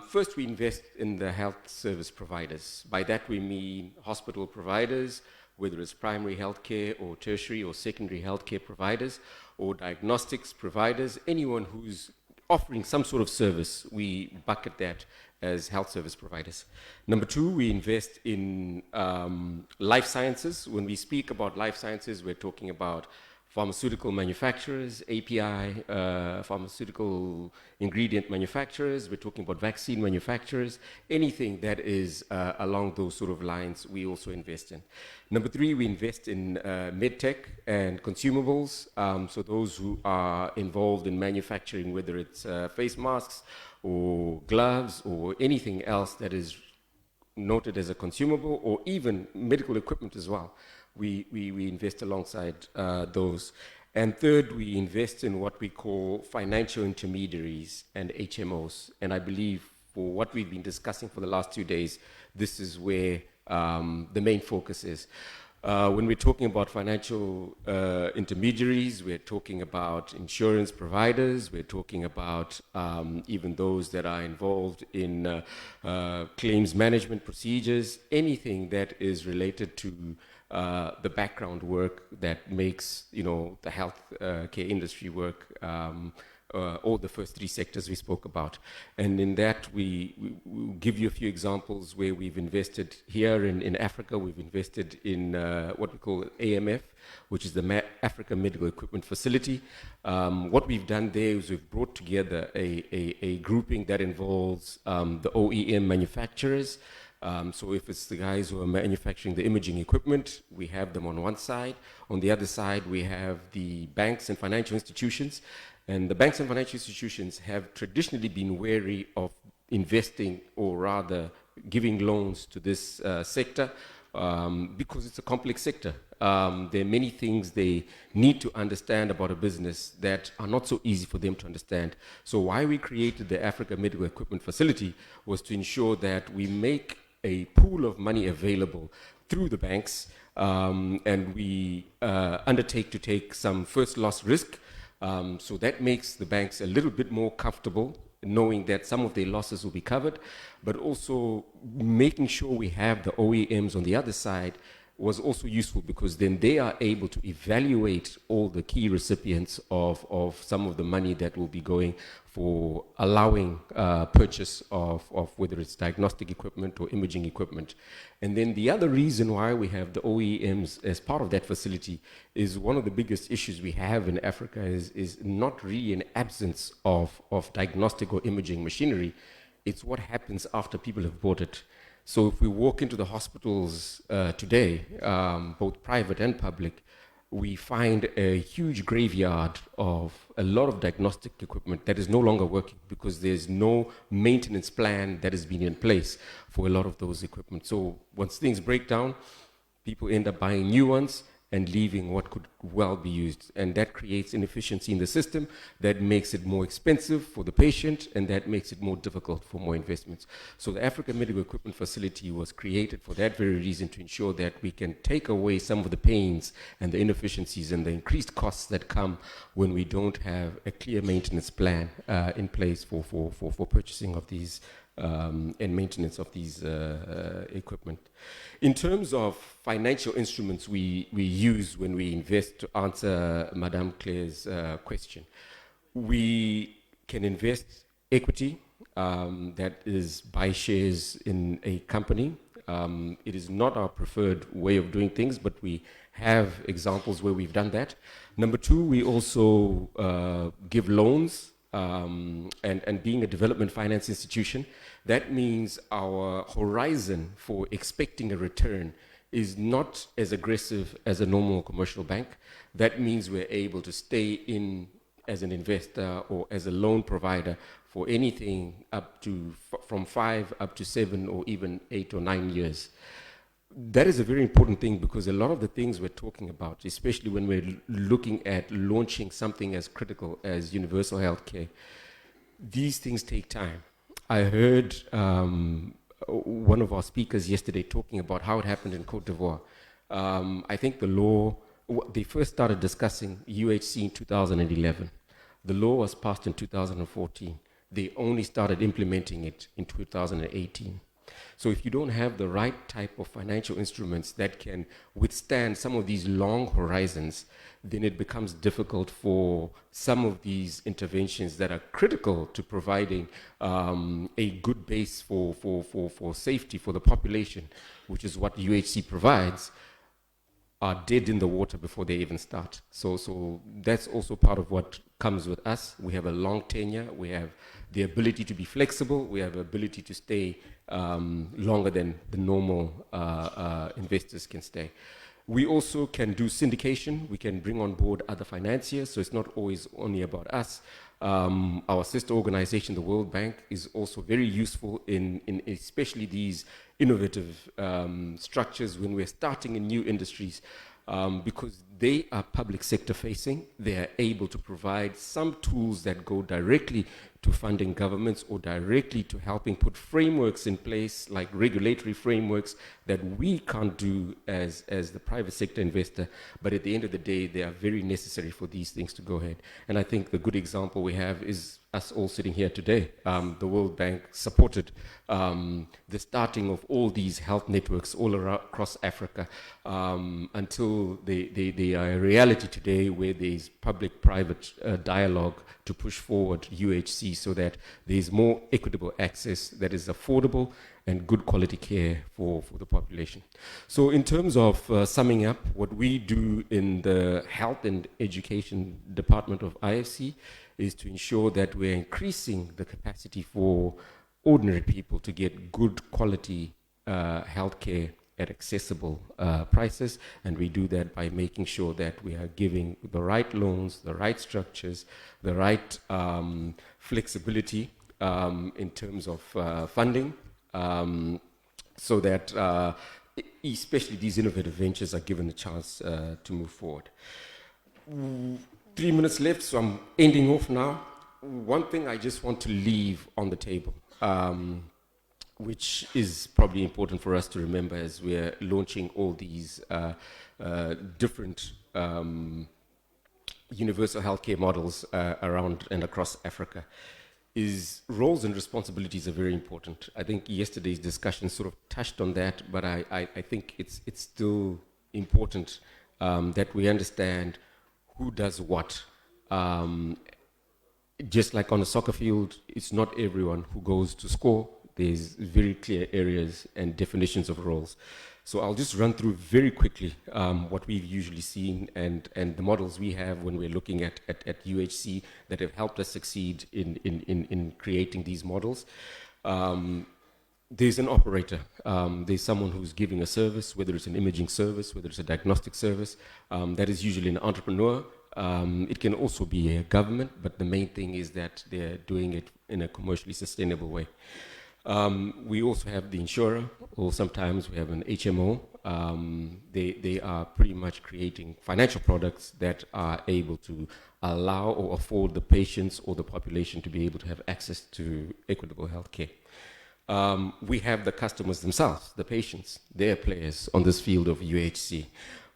First, we invest in the health service providers. By that, we mean hospital providers, whether it's primary healthcare or tertiary or secondary healthcare providers, or diagnostics providers, anyone who's offering some sort of service, we bucket that as health service providers. Number 2, we invest in life sciences. When we speak about life sciences, we're talking about pharmaceutical manufacturers, API, pharmaceutical ingredient manufacturers. We're talking about vaccine manufacturers. Anything that is along those sort of lines, we also invest in. Number 3, we invest in medtech and consumables. So those who are involved in manufacturing, whether it's face masks or gloves or anything else that is noted as a consumable, or even medical equipment as well. We invest alongside those. And third, we invest in what we call financial intermediaries and HMOs. And I believe for what we've been discussing for the last 2 days, this is where the main focus is. When we're talking about financial intermediaries, we're talking about insurance providers, we're talking about even those that are involved in claims management procedures, anything that is related to the background work that makes, the health care industry work, all the first 3 sectors we spoke about. And in that, we give you a few examples where we've invested here in Africa. We've invested in what we call AMF, which is the Africa Medical Equipment Facility. What we've done there is we've brought together a grouping that involves the OEM manufacturers. So if it's the guys who are manufacturing the imaging equipment, we have them on one side. On the other side, we have the banks and financial institutions. And the banks and financial institutions have traditionally been wary of investing, or rather giving loans to this sector because it's a complex sector. There are many things they need to understand about a business that are not so easy for them to understand. So why we created the Africa Medical Equipment Facility was to ensure that we make a pool of money available through the banks, and we undertake to take some first loss risk. So that makes the banks a little bit more comfortable knowing that some of their losses will be covered, but also making sure we have the OEMs on the other side was also useful, because then they are able to evaluate all the key recipients of some of the money that will be going for allowing purchase of whether it's diagnostic equipment or imaging equipment. And then the other reason why we have the OEMs as part of that facility is one of the biggest issues we have in Africa is not really an absence of diagnostic or imaging machinery. It's what happens after people have bought it. So if we walk into the hospitals today, both private and public, we find a huge graveyard of a lot of diagnostic equipment that is no longer working because there's no maintenance plan that has been in place for a lot of those equipment. So once things break down, people end up buying new ones and leaving what could well be used. And that creates inefficiency in the system, that makes it more expensive for the patient, and that makes it more difficult for more investments. So the Africa Medical Equipment Facility was created for that very reason, to ensure that we can take away some of the pains and the inefficiencies and the increased costs that come when we don't have a clear maintenance plan in place for purchasing of these and maintenance of these equipment. In terms of financial instruments we use when we invest, to answer Madame Claire's question, we can invest equity, that is buy shares in a company. It is not our preferred way of doing things, but we have examples where we've done that. Number 2, we also give loans. And being a development finance institution, that means our horizon for expecting a return is not as aggressive as a normal commercial bank. That means we're able to stay in as an investor or as a loan provider for anything up to from 5 up to 7 or even 8 or 9 years. That is a very important thing because a lot of the things we're talking about, especially when we're looking at launching something as critical as universal healthcare, these things take time. I heard one of our speakers yesterday talking about how it happened in Cote d'Ivoire. I think the law, they first started discussing UHC in 2011. The law was passed in 2014. They only started implementing it in 2018. So if you don't have the right type of financial instruments that can withstand some of these long horizons, then it becomes difficult for some of these interventions that are critical to providing a good base for safety for the population, which is what UHC provides, are dead in the water before they even start. So that's also part of what comes with us. We have a long tenure. We have the ability to be flexible. We have the ability to stay longer than the normal investors can stay. We also can do syndication. We can bring on board other financiers, so it's not always only about us. Our sister organization, the World Bank, is also very useful in especially these innovative structures when we're starting in new industries, because they are public sector facing. They are able to provide some tools that go directly to funding governments or directly to helping put frameworks in place, like regulatory frameworks that we can't do as the private sector investor. But at the end of the day, they are very necessary for these things to go ahead. And I think the good example we have is us all sitting here today. The World Bank supported the starting of all these health networks all across Africa until they are a reality today where there's public-private dialogue to push forward UHC so that there's more equitable access that is affordable and good quality care for the population. So in terms of summing up, what we do in the Health and Education Department of IFC is to ensure that we're increasing the capacity for ordinary people to get good quality healthcare at accessible prices, and we do that by making sure that we are giving the right loans, the right structures, the right flexibility in terms of funding, so that especially these innovative ventures are given a chance to move forward. 3 minutes left, so I'm ending off now. One thing I just want to leave on the table, which is probably important for us to remember as we're launching all these different universal healthcare models around and across Africa, is roles and responsibilities are very important. I think yesterday's discussion sort of touched on that, but I think it's still important that we understand who does what. Just like on a soccer field, it's not everyone who goes to score. There's very clear areas and definitions of roles. So I'll just run through very quickly what we've usually seen and the models we have when we're looking at UHC that have helped us succeed in creating these models. There's an operator. There's someone who's giving a service, whether it's an imaging service, whether it's a diagnostic service. That is usually an entrepreneur. It can also be a government, but the main thing is that they're doing it in a commercially sustainable way. We also have the insurer, or sometimes we have an HMO. They are pretty much creating financial products that are able to allow or afford the patients or the population to be able to have access to equitable healthcare. We have the customers themselves, the patients. They're players on this field of UHC.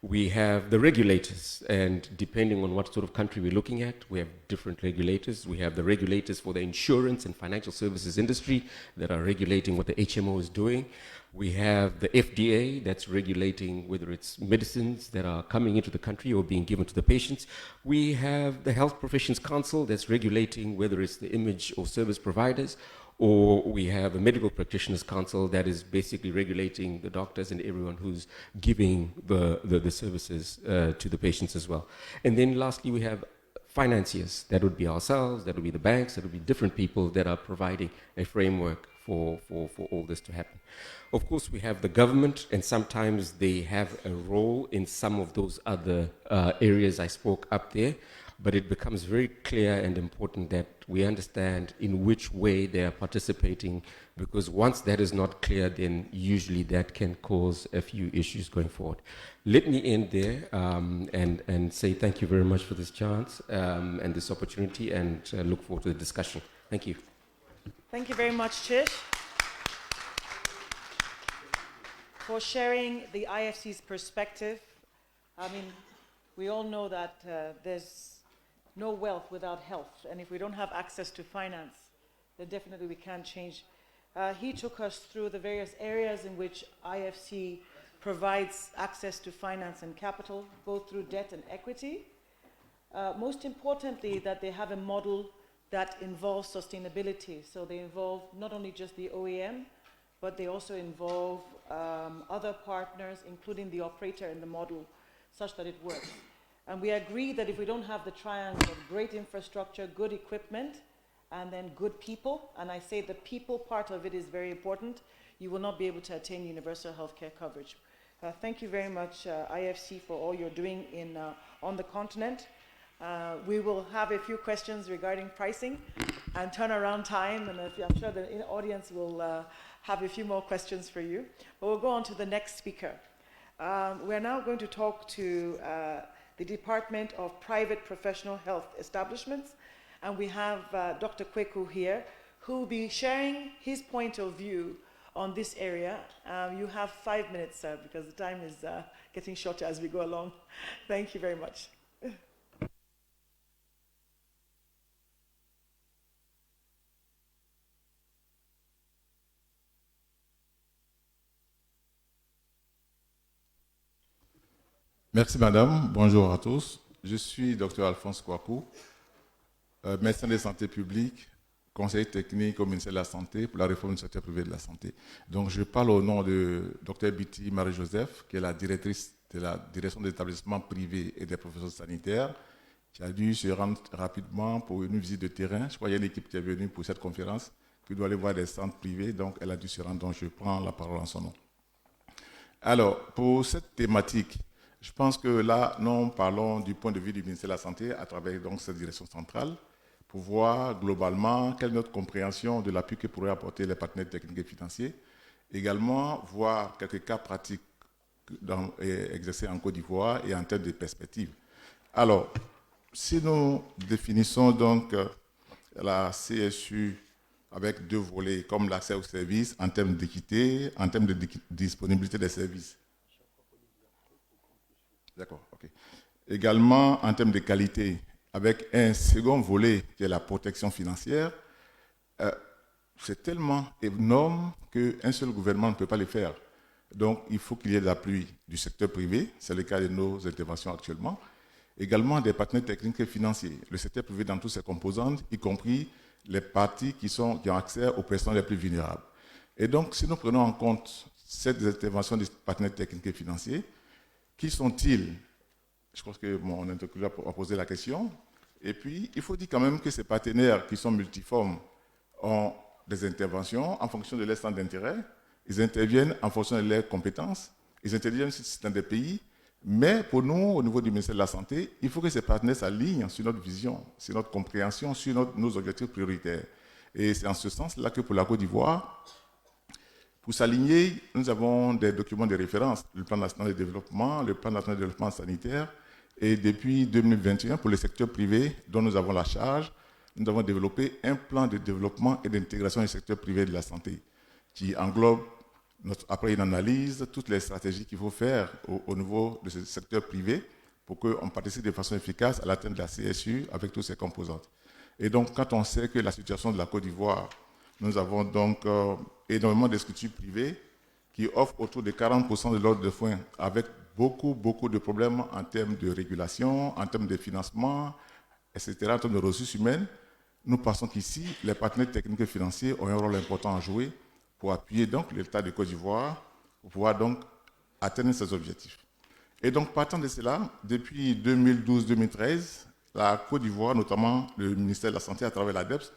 We have the regulators, and depending on what sort of country we're looking at, we have different regulators. We have the regulators for the insurance and financial services industry that are regulating what the HMO is doing. We have the FDA that's regulating whether it's medicines that are coming into the country or being given to the patients. We have the Health Professions Council that's regulating whether it's the image or service providers, or we have a Medical Practitioners Council that is basically regulating the doctors and everyone who's giving the services to the patients as well. And then lastly, we have financiers. That would be ourselves, that would be the banks, that would be different people that are providing a framework for all this to happen. Of course, we have the government, and sometimes they have a role in some of those other areas I spoke up there. but it becomes very clear and important that we understand in which way they are participating, because once that is not clear, then usually that can cause a few issues going forward. Let me end there and say thank you very much for this chance and this opportunity, and look forward to the discussion. Thank you. Thank you very much, Chish, for sharing the IFC's perspective. I mean, we all know that there's no wealth without health, and if we don't have access to finance, then definitely we can't change. He took us through the various areas in which IFC provides access to finance and capital, both through debt and equity. Most importantly, that they have a model that involves sustainability. So they involve not only just the OEM, but they also involve other partners, including the operator in the model, such that it works. And we agree that if we don't have the triangle of great infrastructure, good equipment, and then good people, and I say the people part of it is very important, you will not be able to attain universal healthcare coverage. Thank you very much, IFC, for all you're doing on the continent. We will have a few questions regarding pricing and turnaround time, and I'm sure the audience will have a few more questions for you. But we'll go on to the next speaker. We're now going to talk to the Department of Private Professional Health Establishments, and we have Dr. Kweku here, who will be sharing his point of view on this area. You have 5 minutes, sir, because the time is getting shorter as we go along. Thank you very much. Merci madame, bonjour à tous. Je suis Dr Alphonse Kweku, médecin de santé publique, conseiller technique au ministère de la Santé pour la réforme du secteur privé de la santé. Donc je parle au nom de Dr Biti Marie-Joseph, qui est la directrice de la direction des établissements privés et des professions sanitaires, qui a dû se rendre rapidement pour une visite de terrain. Je crois qu'il y a une équipe qui est venue pour cette conférence, qui doit aller voir des centres privés, donc elle a dû se rendre, donc je prends la parole en son nom. Alors, pour cette thématique, je pense que là, nous parlons du point de vue du ministère de la Santé à travers donc, cette direction centrale pour voir globalement quelle est notre compréhension de l'appui que pourraient apporter les partenaires techniques et financiers. Également, voir quelques cas pratiques exercés en Côte d'Ivoire et en termes de perspectives. Alors, si nous définissons donc la CSU avec deux volets, comme l'accès aux services en termes d'équité, en termes de disponibilité des services. D'accord, ok. Également, en termes de qualité, avec un second volet qui est la protection financière, c'est tellement énorme qu'un seul gouvernement ne peut pas le faire. Donc, il faut qu'il y ait l'appui du secteur privé, c'est le cas de nos interventions actuellement. Également, des partenaires techniques et financiers, le secteur privé dans toutes ses composantes, y compris les parties qui ont accès aux personnes les plus vulnérables. Et donc, si nous prenons en compte cette intervention des partenaires techniques et financiers, qui sont-ils? Je pense que mon interlocuteur a posé la question. Et puis, il faut dire quand même que ces partenaires qui sont multiformes ont des interventions en fonction de leur centre d'intérêt. Ils interviennent en fonction de leurs compétences. Ils interviennent dans des pays. Mais pour nous, au niveau du ministère de la Santé, il faut que ces partenaires s'alignent sur notre vision, sur notre compréhension, sur nos objectifs prioritaires. Et c'est en ce sens-là que pour la Côte d'Ivoire, pour s'aligner, nous avons des documents de référence, le plan national de développement, le plan national de développement sanitaire, et depuis 2021, pour le secteur privé dont nous avons la charge, nous avons développé un plan de développement et d'intégration du secteur privé de la santé, qui englobe, après une analyse, toutes les stratégies qu'il faut faire au niveau de ce secteur privé pour qu'on participe de façon efficace à l'atteinte de la CSU avec toutes ses composantes. Et donc, quand on sait que la situation de la Côte d'Ivoire, nous avons donc énormément de structures privées qui offrent autour de 40% de l'ordre de soins, avec beaucoup de problèmes en termes de régulation, en termes de financement, etc., en termes de ressources humaines. Nous pensons qu'ici, les partenaires techniques et financiers ont un rôle important à jouer pour appuyer donc l'État de Côte d'Ivoire pour pouvoir donc atteindre ces objectifs. Et donc, partant de cela, depuis 2012-2013, la Côte d'Ivoire, notamment le ministère de la Santé à travers l'ADEPS,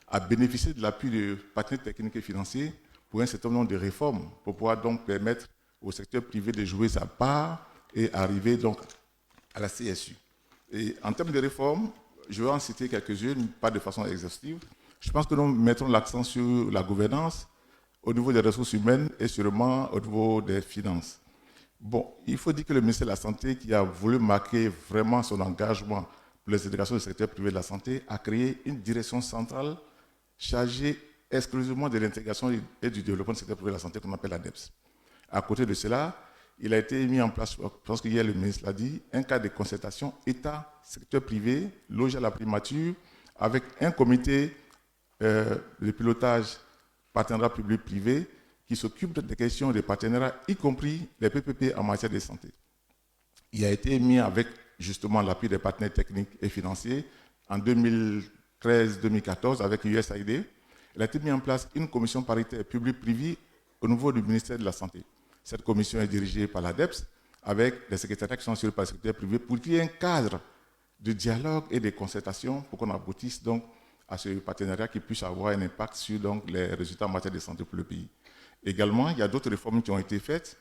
a bénéficié de l'appui de partenaires techniques et financiers pour un certain nombre de réformes, pour pouvoir donc permettre au secteur privé de jouer sa part et arriver donc à la CSU. Et en termes de réformes, je vais en citer quelques-unes, pas de façon exhaustive. Je pense que nous mettrons l'accent sur la gouvernance au niveau des ressources humaines et sûrement au niveau des finances. Bon, il faut dire que le ministère de la Santé, qui a voulu marquer vraiment son engagement pour les intégrations du secteur privé de la santé, a créé une direction centrale chargée exclusivement de l'intégration et du développement du secteur privé de la santé qu'on appelle l'ADEPS. À côté de cela, il a été mis en place, je pense qu'hier le ministre l'a dit, un cadre de concertation État-secteur privé, logé à la primature, avec un comité de pilotage partenariat public-privé qui s'occupe des questions des partenariats, y compris les PPP en matière de santé. Il a été mis avec justement l'appui des partenaires techniques et financiers en 2013-2014 avec USAID. Il a été mis en place une commission paritaire public-privé au niveau du ministère de la Santé. Cette commission est dirigée par l'ADEPS avec les secrétariats qui sont assurés par le secteur privé pour qu'il y ait un cadre de dialogue et de concertation pour qu'on aboutisse donc à ce partenariat qui puisse avoir un impact sur donc, les résultats en matière de santé pour le pays. Également, il y a d'autres réformes qui ont été faites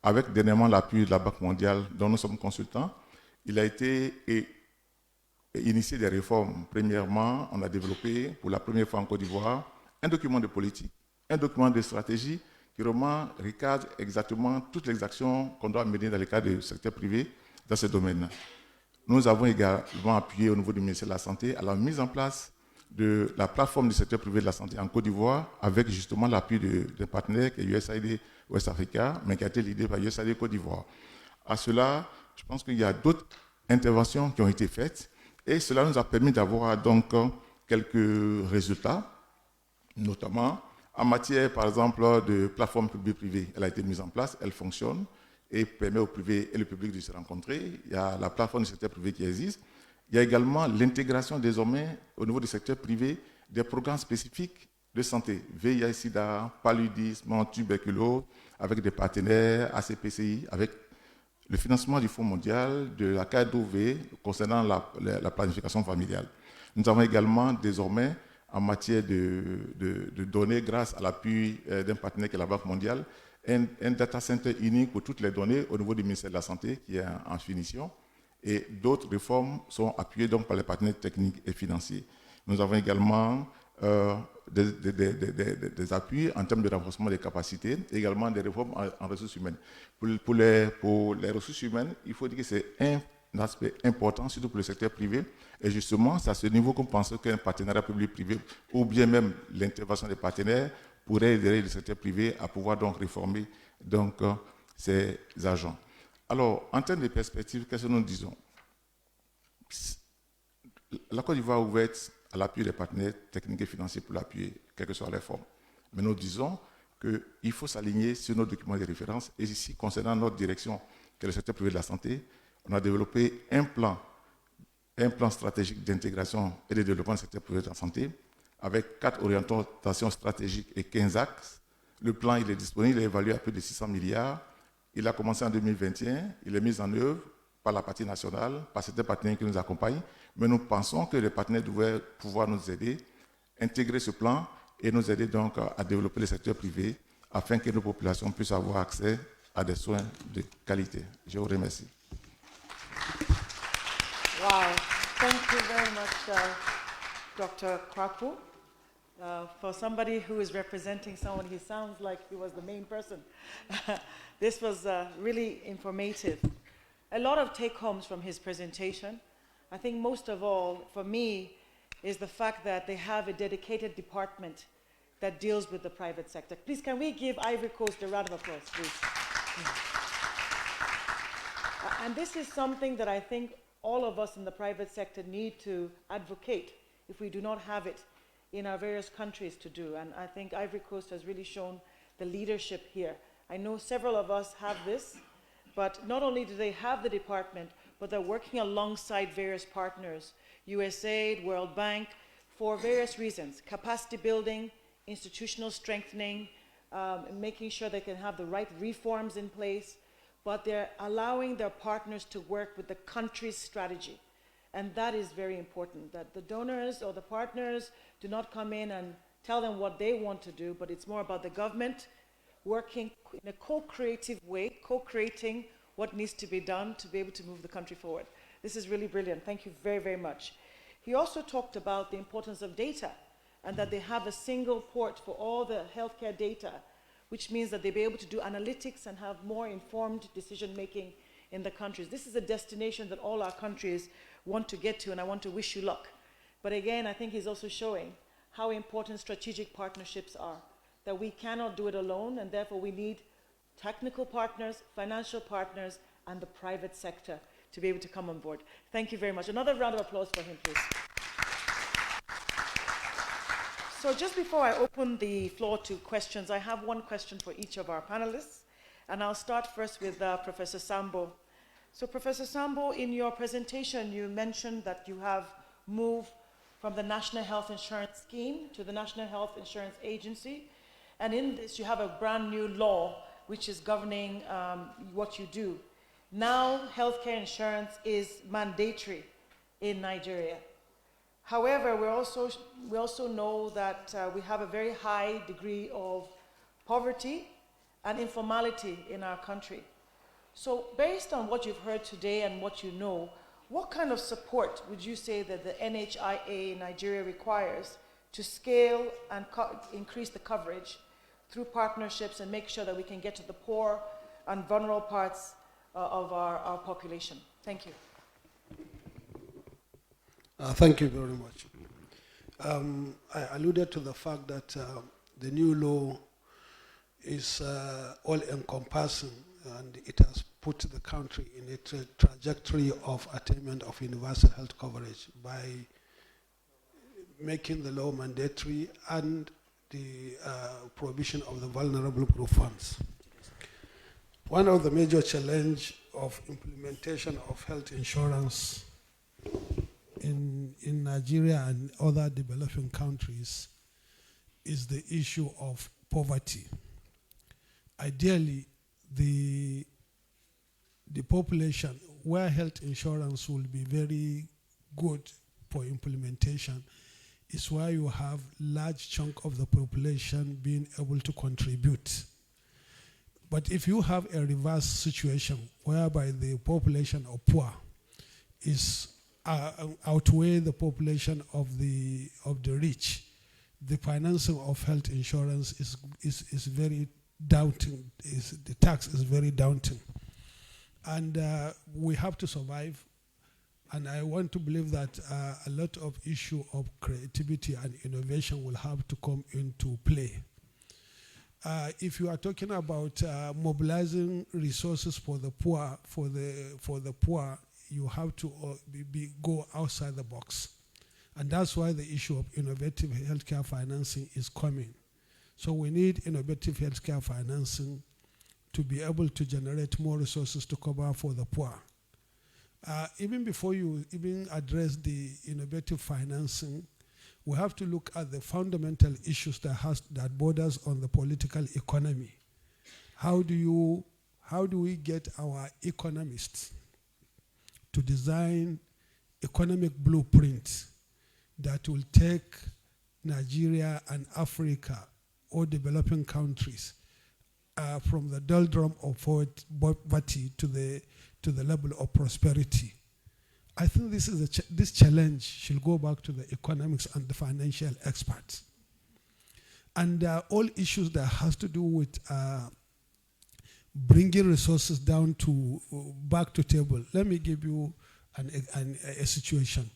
avec dernièrement l'appui de la Banque mondiale dont nous sommes consultants. Il a été initié des réformes. Premièrement, on a développé pour la première fois en Côte d'Ivoire un document de politique, un document de stratégie qui recadre exactement toutes les actions qu'on doit mener dans le cadre du secteur privé dans ce domaine. Nous avons également appuyé au niveau du ministère de la Santé à la mise en place de la plateforme du secteur privé de la santé en Côte d'Ivoire avec justement l'appui des partenaires qui est USAID West Africa, mais qui a été l'idée par USAID Côte d'Ivoire. À cela, je pense qu'il y a d'autres interventions qui ont été faites et cela nous a permis d'avoir donc quelques résultats, notamment en matière, par exemple, de plateforme publique-privée. Elle a été mise en place, elle fonctionne et permet au privé et le public de se rencontrer. Il y a la plateforme du secteur privé qui existe. Il y a également l'intégration désormais au niveau du secteur privé des programmes spécifiques de santé, VIH-Sida, paludisme, tuberculose, avec des partenaires, ACPCI, avec le financement du Fonds mondial, de la KDOV concernant la planification familiale. Nous avons également désormais, en matière de données, grâce à l'appui d'un partenaire qui est la Banque mondiale, un data center unique pour toutes les données au niveau du ministère de la Santé qui est en finition. Et d'autres réformes sont appuyées donc par les partenaires techniques et financiers. Nous avons également des appuis en termes de renforcement des capacités, et également des réformes en ressources humaines. Pour les ressources humaines, il faut dire que c'est un aspect important, surtout pour le secteur privé. Et justement, c'est à ce niveau qu'on pense qu'un partenariat public-privé, ou bien même l'intervention des partenaires, pourrait aider le secteur privé à pouvoir donc réformer donc, ses agents. Alors, en termes de perspectives, qu'est-ce que nous disons? La Côte d'Ivoire est ouverte à l'appui des partenaires techniques et financiers pour l'appuyer, quelles que soient les formes. Mais nous disons qu'il faut s'aligner sur nos documents de référence. Et ici, concernant notre direction, qui est le secteur privé de la santé, on a développé un plan stratégique d'intégration et de développement du secteur privé de la santé, avec 4 orientations stratégiques et 15 axes. Le plan, il est disponible, il est évalué à plus de 600 milliards. Il a commencé en 2021, il est mis en œuvre par la partie nationale, par certains partenaires qui nous accompagnent, mais nous pensons que les partenaires devraient pouvoir nous aider, intégrer ce plan et nous aider donc à développer le secteur privé afin que nos populations puissent avoir accès à des soins de qualité. Je vous remercie. Wow, thank you very much, Dr. Krapu. For somebody who is representing someone, he sounds like he was the main person. This was really informative. A lot of take-homes from his presentation. I think most of all, for me, is the fact that they have a dedicated department that deals with the private sector. Please, can we give Ivory Coast a round of applause, please? And this is something that I think all of us in the private sector need to advocate if we do not have it in our various countries to do. And I think Ivory Coast has really shown the leadership here. I know several of us have this, but not only do they have the department, but they're working alongside various partners, USAID, World Bank, for various reasons: capacity building, institutional strengthening, making sure they can have the right reforms in place, but they're allowing their partners to work with the country's strategy. And that is very important, that the donors or the partners do not come in and tell them what they want to do, but it's more about the government working in a co-creative way, co-creating what needs to be done to be able to move the country forward. This is really brilliant. Thank you very, very much. He also talked about the importance of data and that they have a single port for all the healthcare data, which means that they'll be able to do analytics and have more informed decision-making in the countries. This is a destination that all our countries want to get to, and I want to wish you luck. But again, I think he's also showing how important strategic partnerships are, that we cannot do it alone, and therefore we need technical partners, financial partners, and the private sector to be able to come on board. Thank you very much. Another round of applause for him, please. So just before I open the floor to questions, I have one question for each of our panelists. And I'll start first with Professor Sambo. So Professor Sambo, in your presentation, you mentioned that you have moved from the National Health Insurance Scheme to the National Health Insurance Agency. And in this, you have a brand new law which is governing what you do. Now, healthcare insurance is mandatory in Nigeria. However, we also know that we have a very high degree of poverty and informality in our country. So based on what you've heard today and what you know, what kind of support would you say that the NHIA in Nigeria requires to scale and increase the coverage through partnerships and make sure that we can get to the poor and vulnerable parts of our population? Thank you. Thank you very much. I alluded to the fact that the new law is all-encompassing, and it has put the country in a trajectory of attainment of universal health coverage by making the law mandatory and the provision of the vulnerable group funds. One of the major challenges of implementation of health insurance in Nigeria and other developing countries is the issue of poverty. Ideally, the population where health insurance will be very good for implementation is where you have large chunk of the population being able to contribute. But if you have a reverse situation whereby the population of poor is outweigh the population of the rich, the financing of health insurance is very daunting. The tax is very daunting, and we have to survive. And I want to believe that a lot of issue of creativity and innovation will have to come into play. If you are talking about mobilizing resources for the poor, you have to go outside the box. And that's why the issue of innovative healthcare financing is coming. So we need innovative healthcare financing to be able to generate more resources to cover for the poor. Even before you even address the innovative financing, we have to look at the fundamental issues that borders on the political economy. How do we get our economists to design economic blueprints that will take Nigeria and Africa or developing countries from the doldrum of poverty to the level of prosperity? I think this challenge should go back to the economics and the financial experts. And all issues that has to do with bringing resources down to back to table. Let me give you a situation.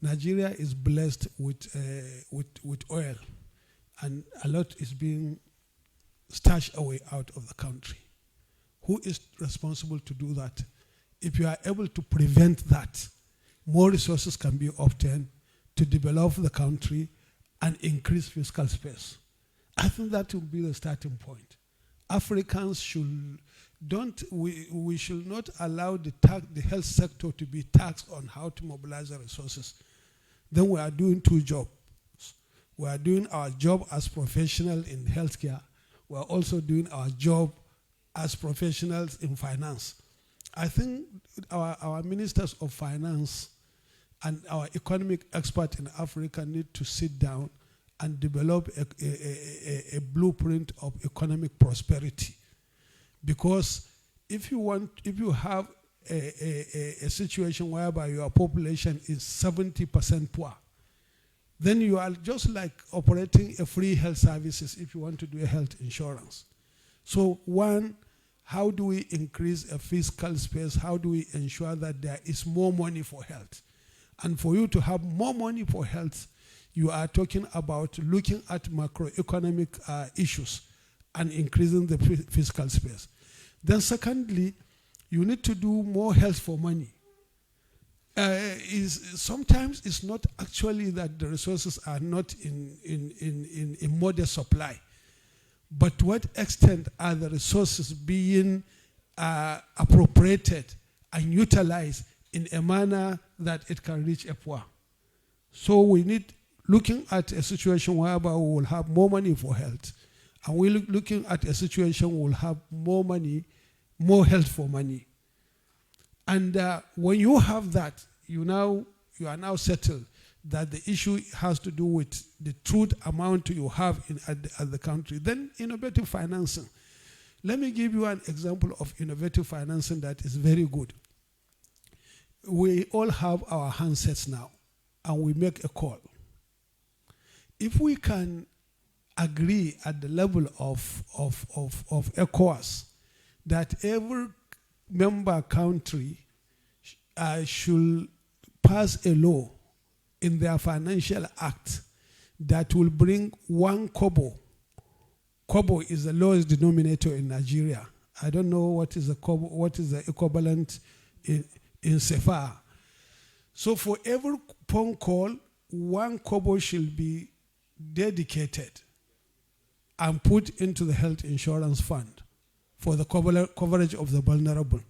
Nigeria is blessed with oil, and a lot is being stashed away out of the country. Who is responsible to do that? If you are able to prevent that, more resources can be obtained to develop the country and increase fiscal space. I think that will be the starting point. Africans we should not allow the health sector to be taxed on how to mobilize the resources. Then we are doing two jobs. We are doing our job as professionals in healthcare. We are also doing our job as professionals in finance. I think our ministers of finance and our economic experts in Africa need to sit down and develop a blueprint of economic prosperity. Because if you have a situation whereby your population is 70% poor, then you are just like operating a free health services if you want to do a health insurance. So one, how do we increase a fiscal space? How do we ensure that there is more money for health? And for you to have more money for health, you are talking about looking at macroeconomic issues and increasing the fiscal space. Then secondly, you need to do more health for money. Sometimes it's not actually that the resources are not in modest supply, but to what extent are the resources being appropriated and utilized in a manner that it can reach a poor? So we need looking at a situation whereby we will have more money for health, and we're looking at a situation we will have more money, more health for money. And when you have that, you are now settled that the issue has to do with the truth amount you have at the country. Then innovative financing. Let me give you an example of innovative financing that is very good. We all have our handsets now, and we make a call. If we can agree at the level of ECOWAS that every member country should pass a law in their financial act that will bring 1 kobo. Kobo is the lowest denominator in Nigeria. I don't know what is the kobo, what is the equivalent in Sefa. So for every phone call, 1 kobo should be dedicated and put into the health insurance fund for the coverage of the vulnerable.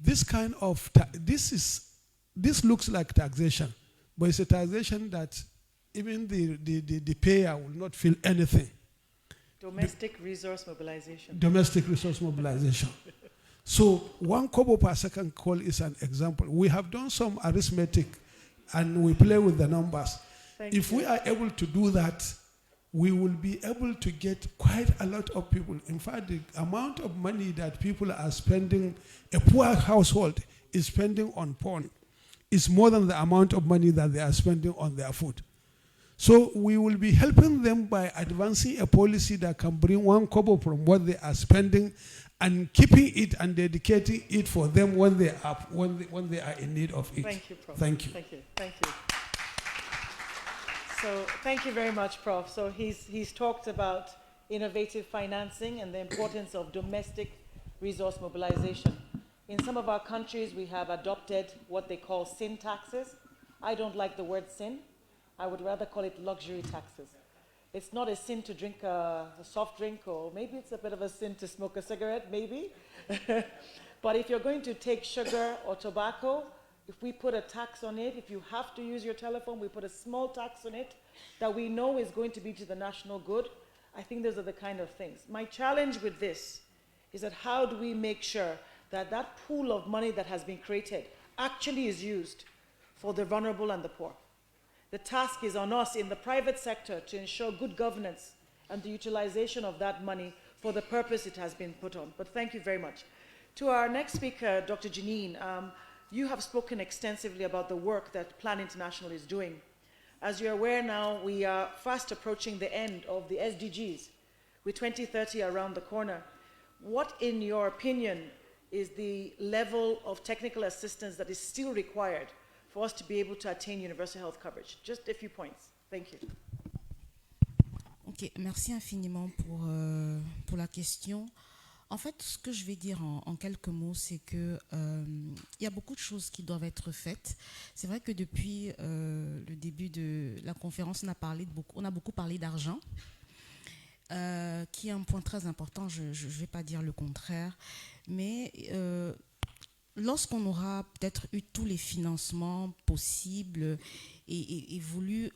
This kind of this looks like taxation, but it's a taxation that even the payer will not feel anything. Domestic resource mobilization. Domestic resource mobilization. So 1 kobo per second call is an example. We have done some arithmetic and we play with the numbers. If we are able to do that, we will be able to get quite a lot of people. In fact, the amount of money that people are spending, a poor household is spending on porn, is more than the amount of money that they are spending on their food. So we will be helping them by advancing a policy that can bring 1 kobo from what they are spending and keeping it and dedicating it for them when they are in need of it. Thank you, Prof. Thank you. Thank you. Thank you. So thank you very much, Prof. So he's talked about innovative financing and the importance of domestic resource mobilization. In some of our countries, we have adopted what they call sin taxes. I don't like the word sin. I would rather call it luxury taxes. It's not a sin to drink a soft drink, or maybe it's a bit of a sin to smoke a cigarette, maybe. But if you're going to take sugar or tobacco, if we put a tax on it, if you have to use your telephone, we put a small tax on it that we know is going to be to the national good. I think those are the kind of things. My challenge with this is that how do we make sure that that pool of money that has been created actually is used for the vulnerable and the poor? The task is on us in the private sector to ensure good governance and the utilization of that money for the purpose it has been put on. But thank you very much. To our next speaker, Dr. Janine, you have spoken extensively about the work that Plan International is doing. As you're aware now, we are fast approaching the end of the SDGs, with 2030 around the corner. What, in your opinion, is the level of technical assistance that is still required for us to be able to attain universal health coverage? Just a few points. Thank you. Ok, merci infiniment pour la question. En fait, ce que je vais dire en quelques mots, c'est que y a beaucoup de choses qui doivent être faites. C'est vrai que depuis le début de la conférence, on a beaucoup parlé d'argent, qui est un point très important. Je ne vais pas dire le contraire, mais lorsqu'on aura peut-être eu tous les financements possibles et voulu,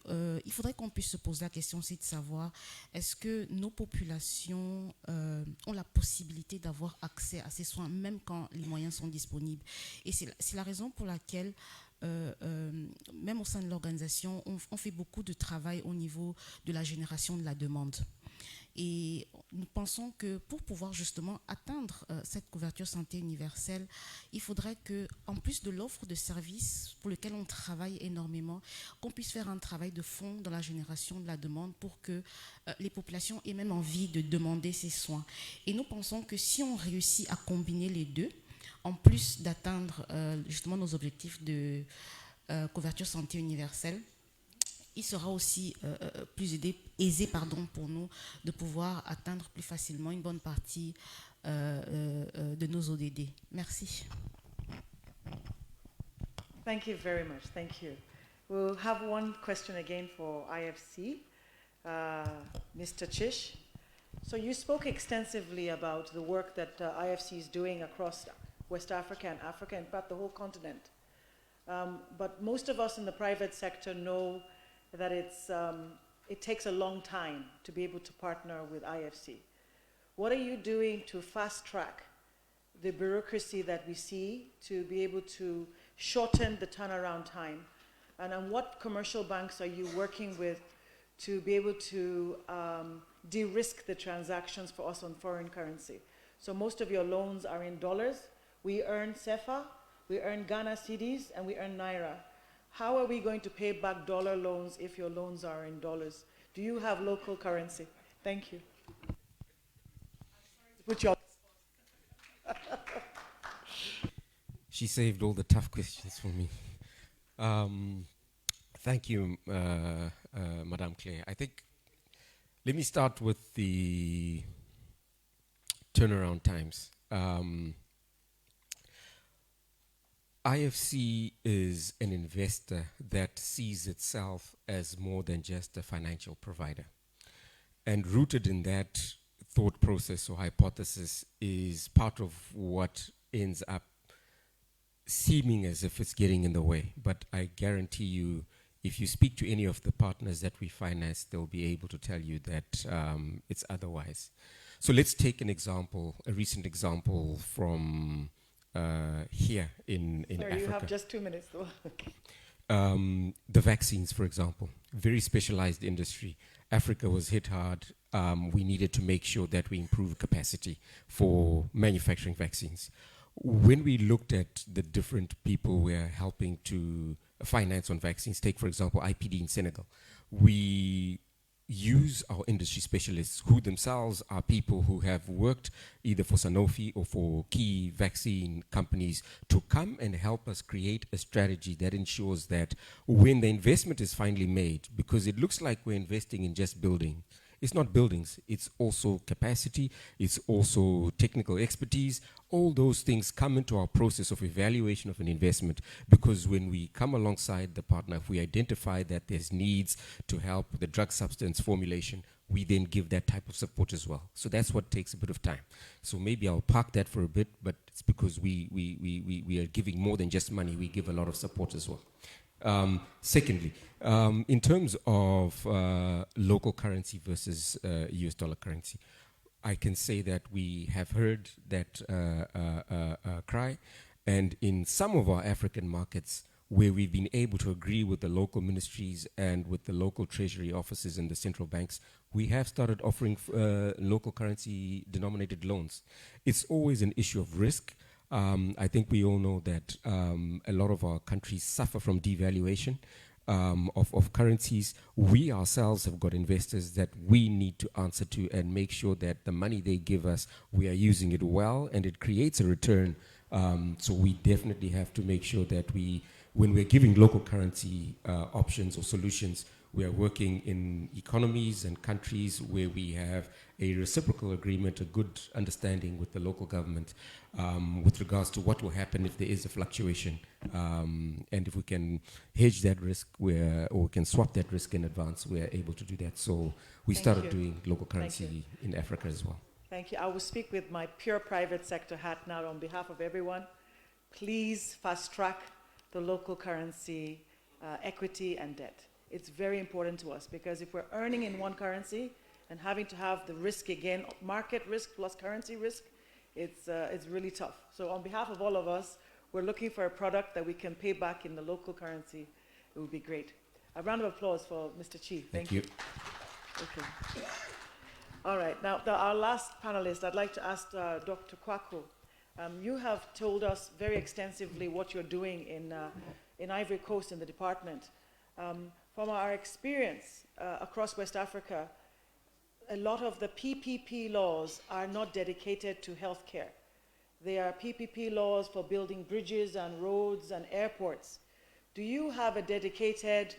il faudrait qu'on puisse se poser la question aussi de savoir est-ce que nos populations ont la possibilité d'avoir accès à ces soins même quand les moyens sont disponibles. Et c'est la raison pour laquelle même au sein de l'organisation, on fait beaucoup de travail au niveau de la génération de la demande. Et nous pensons que pour pouvoir justement atteindre cette couverture santé universelle, il faudrait que, en plus de l'offre de services pour lequel on travaille énormément, qu'on puisse faire un travail de fond dans la génération de la demande pour que les populations aient même envie de demander ces soins. Et nous pensons que si on réussit à combiner les deux, en plus d'atteindre justement nos objectifs de couverture santé universelle, il sera aussi plus aisé pour nous de pouvoir atteindre plus facilement une bonne partie de nos ODD. Merci. Thank you very much. Thank you. We'll have one question again for IFC, Mr. Chish. So you spoke extensively about the work that IFC is doing across West Africa and Africa, in fact, the whole continent. But most of us in the private sector know that it takes a long time to be able to partner with IFC. What are you doing to fast track the bureaucracy that we see to be able to shorten the turnaround time? And on what commercial banks are you working with to be able to de-risk the transactions for us on foreign currency? So most of your loans are in dollars. We earn CFA, we earn Ghana cedis, and we earn Naira. How are we going to pay back dollar loans if your loans are in dollars? Do you have local currency? Thank you. Put your She saved all the tough questions for me. Thank you, Madame Claire. I think, let me start with the turnaround times. IFC is an investor that sees itself as more than just a financial provider. And rooted in that thought process or hypothesis is part of what ends up seeming as if it's getting in the way. But I guarantee you, if you speak to any of the partners that we finance, they'll be able to tell you that it's otherwise. So let's take an example, a recent example from here in Africa. You have just 2 minutes though. The vaccines, for example, very specialized industry. Africa was hit hard. We needed to make sure that we improve capacity for manufacturing vaccines. When we looked at the different people we're helping to finance on vaccines, take, for example, IPD in Senegal, we use our industry specialists who themselves are people who have worked either for Sanofi or for key vaccine companies to come and help us create a strategy that ensures that when the investment is finally made, because it looks like we're investing in just building, it's not buildings, it's also capacity, it's also technical expertise. All those things come into our process of evaluation of an investment, because when we come alongside the partner, if we identify that there's needs to help with the drug substance formulation, we then give that type of support as well. So that's what takes a bit of time. So maybe I'll park that for a bit, but it's because we are giving more than just money, we give a lot of support as well. Secondly, in terms of local currency versus US dollar currency, I can say that we have heard that cry, and in some of our African markets where we've been able to agree with the local ministries and with the local treasury offices and the central banks, we have started offering local currency denominated loans. It's always an issue of risk. I think we all know that a lot of our countries suffer from devaluation of currencies. We ourselves have got investors that we need to answer to and make sure that the money they give us, we are using it well and it creates a return. So we definitely have to make sure that when we're giving local currency options or solutions, we are working in economies and countries where we have a reciprocal agreement, a good understanding with the local government with regards to what will happen if there is a fluctuation. And if we can hedge that risk or we can swap that risk in advance, we are able to do that. So we started doing local currency in Africa as well. Thank you. I will speak with my pure private sector hat now on behalf of everyone. Please fast track the local currency equity and debt. It's very important to us, because if we're earning in one currency and having to have the risk again, market risk plus currency risk, it's really tough. So on behalf of all of us, we're looking for a product that we can pay back in the local currency. It would be great. A round of applause for Mr. Chi. Thank you. Okay. All right. Now, our last panelist, I'd like to ask Dr. Kwaku. You have told us very extensively what you're doing in Ivory Coast in the department. From our experience across West Africa, a lot of the PPP laws are not dedicated to healthcare. They are PPP laws for building bridges and roads and airports. Do you have a dedicated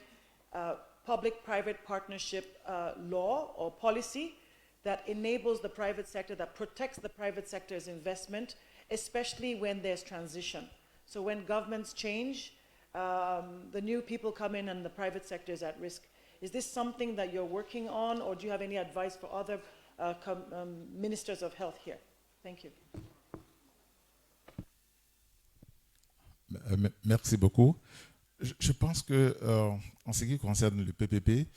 public-private partnership law or policy that enables the private sector, that protects the private sector's investment, especially when there's transition? So when governments change, the new people come in and the private sector is at risk. Is this something that you're working on, or do you have any advice for other ministers of health here? Thank you. Merci beaucoup. Je pense que, en ce qui concerne le PPP,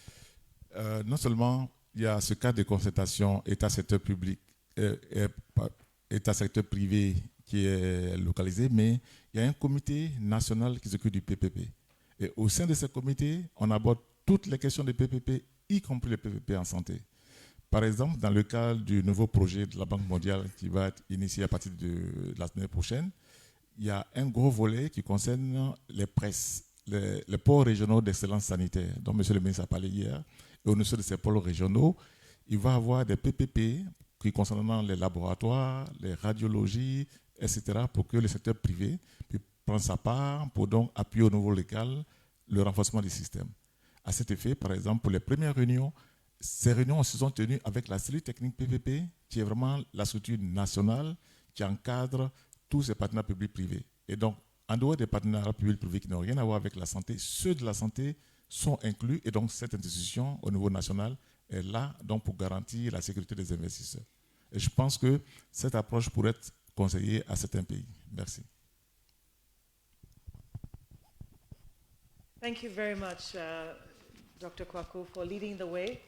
non seulement il y a ce cas de concertation État-secteur public, État-secteur privé qui est localisé, mais il y a un comité national qui s'occupe du PPP. Et au sein de ce comité, on aborde toutes les questions des PPP, y compris les PPP en santé. Par exemple, dans le cadre du nouveau projet de la Banque mondiale qui va être initié à partir de la semaine prochaine, il y a un gros volet qui concerne les presses, les pôles régionaux d'excellence sanitaire, dont M. le ministre a parlé hier. Et au niveau de ces pôles régionaux, il va y avoir des PPP qui concernent les laboratoires, les radiologies, etc., pour que le secteur privé puisse prendre sa part pour donc appuyer au niveau local le renforcement du système. À cet effet, par exemple, pour les premières réunions, ces réunions se sont tenues avec la cellule technique PPP, qui est vraiment la structure nationale qui encadre tous ces partenaires publics-privés. Et donc, en dehors des partenariats publics-privés qui n'ont rien à voir avec la santé, ceux de la santé sont inclus, et donc cette institution au niveau national est là donc pour garantir la sécurité des investisseurs. Et je pense que cette approche pourrait être conseillée à certains pays. Merci. Thank you very much, Dr. Kwaku, for leading the way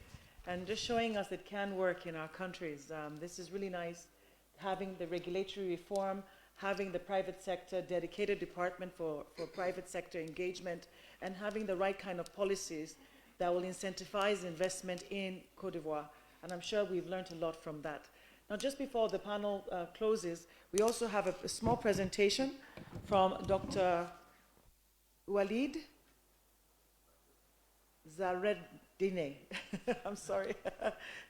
and just showing us it can work in our countries. This is really nice, having the regulatory reform, having the private sector dedicated department for private sector engagement, and having the right kind of policies that will incentivize investment in Côte d'Ivoire. And I'm sure we've learned a lot from that. Now, just before the panel closes, we also have a small presentation from Dr. Walid Zareddine. I'm sorry.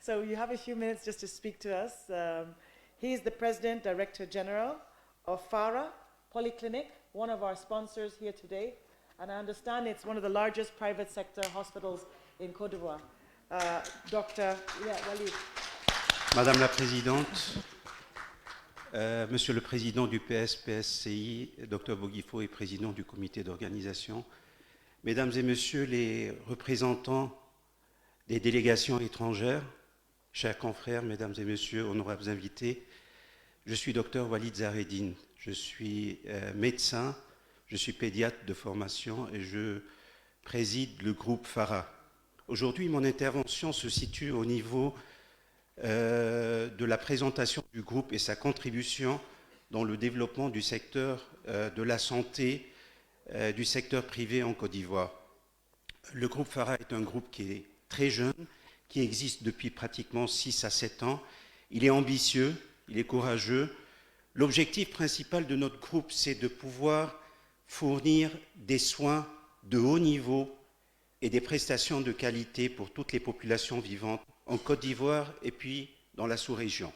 So you have a few minutes just to speak to us. He is the President, Director General of FARA Polyclinic, one of our sponsors here today. And I understand it's one of the largest private sector hospitals in Côte d'Ivoire. Dr. Walid. Madame la Présidente, Monsieur le Président du PS-PSCI, Dr Boguifo est Président du Comité d'organisation, Mesdames et Messieurs les représentants des délégations étrangères, chers confrères, Mesdames et Messieurs, honorables invités, je suis Dr Walid Zareddine, je suis médecin, je suis pédiatre de formation et je préside le groupe FARA. Aujourd'hui, mon intervention se situe au niveau de la présentation du groupe et sa contribution dans le développement du secteur de la santé, du secteur privé en Côte d'Ivoire. Le groupe FARA est un groupe qui est très jeune, qui existe depuis pratiquement 6 à 7 ans. Il est ambitieux, il est courageux. L'objectif principal de notre groupe, c'est de pouvoir fournir des soins de haut niveau et des prestations de qualité pour toutes les populations vivantes en Côte d'Ivoire et puis dans la sous-région.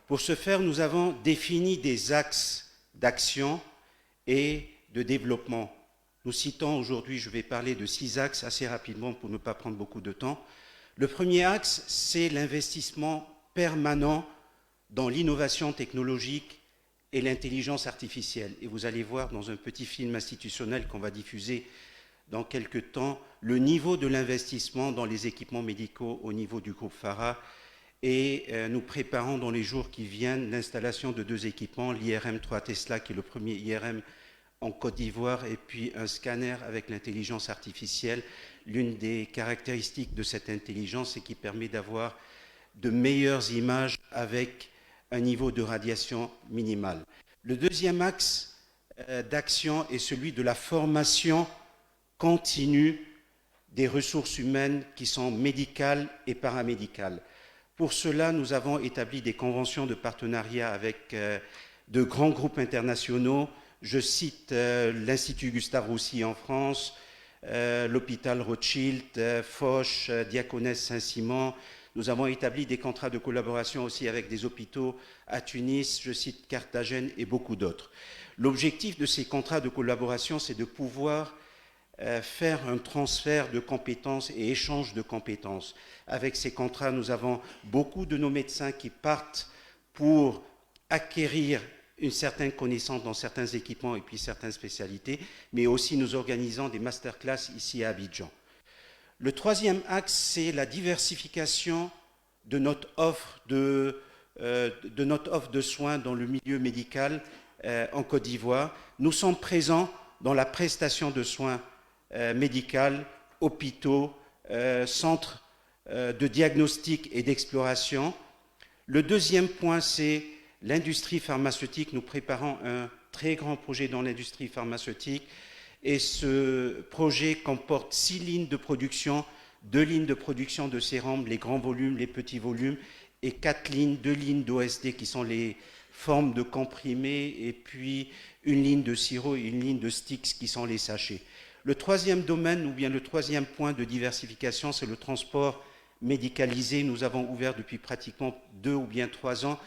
Pour ce faire, nous avons défini des axes d'action et de développement. Nous citons aujourd'hui, je vais parler de 6 axes assez rapidement pour ne pas prendre beaucoup de temps. Le premier axe, c'est l'investissement permanent dans l'innovation technologique et l'intelligence artificielle. Et vous allez voir dans un petit film institutionnel qu'on va diffuser dans quelques temps, le niveau de l'investissement dans les équipements médicaux au niveau du groupe FARA. Et nous préparons dans les jours qui viennent l'installation de 2 équipements, l'IRM 3 Tesla, qui est le premier IRM en Côte d'Ivoire, et puis un scanner avec l'intelligence artificielle. L'une des caractéristiques de cette intelligence, c'est qu'il permet d'avoir de meilleures images avec un niveau de radiation minimal. Le deuxième axe d'action est celui de la formation continue des ressources humaines qui sont médicales et paramédicales. Pour cela, nous avons établi des conventions de partenariat avec de grands groupes internationaux. Je cite l'Institut Gustave Roussy en France, l'hôpital Rothschild, Foch, Diaconesse Saint-Simon. Nous avons établi des contrats de collaboration aussi avec des hôpitaux à Tunis, je cite Carthagène et beaucoup d'autres. L'objectif de ces contrats de collaboration, c'est de pouvoir faire un transfert de compétences et échange de compétences. Avec ces contrats, nous avons beaucoup de nos médecins qui partent pour acquérir une certaine connaissance dans certains équipements et puis certaines spécialités, mais aussi nous organisons des masterclass ici à Abidjan. Le troisième axe, c'est la diversification de notre offre de soins dans le milieu médical en Côte d'Ivoire. Nous sommes présents dans la prestation de soins médicaux, hôpitaux, centres de diagnostic et d'exploration. Le deuxième point, c'est l'industrie pharmaceutique. Nous préparons un très grand projet dans l'industrie pharmaceutique et ce projet comporte 6 lignes de production, 2 lignes de production de sérum, les grands volumes, les petits volumes, et 4 lignes, 2 lignes d'OSD qui sont les formes de comprimés, et puis une ligne de sirop et une ligne de sticks qui sont les sachets. Le troisième domaine, ou bien le troisième point de diversification, c'est le transport médicalisé. Nous avons ouvert depuis pratiquement 2 ou bien 3 ans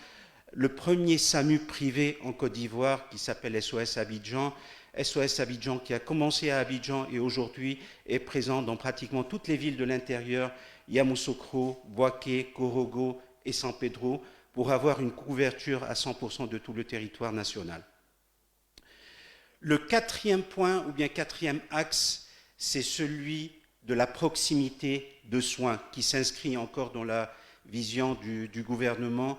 le premier SAMU privé en Côte d'Ivoire qui s'appelle SOS Abidjan. SOS Abidjan qui a commencé à Abidjan et aujourd'hui est présent dans pratiquement toutes les villes de l'intérieur, Yamoussoukro, Boaké, Korogo et San Pedro, pour avoir une couverture à 100% de tout le territoire national. Le quatrième point, ou bien quatrième axe, c'est celui de la proximité de soins, qui s'inscrit encore dans la vision du gouvernement.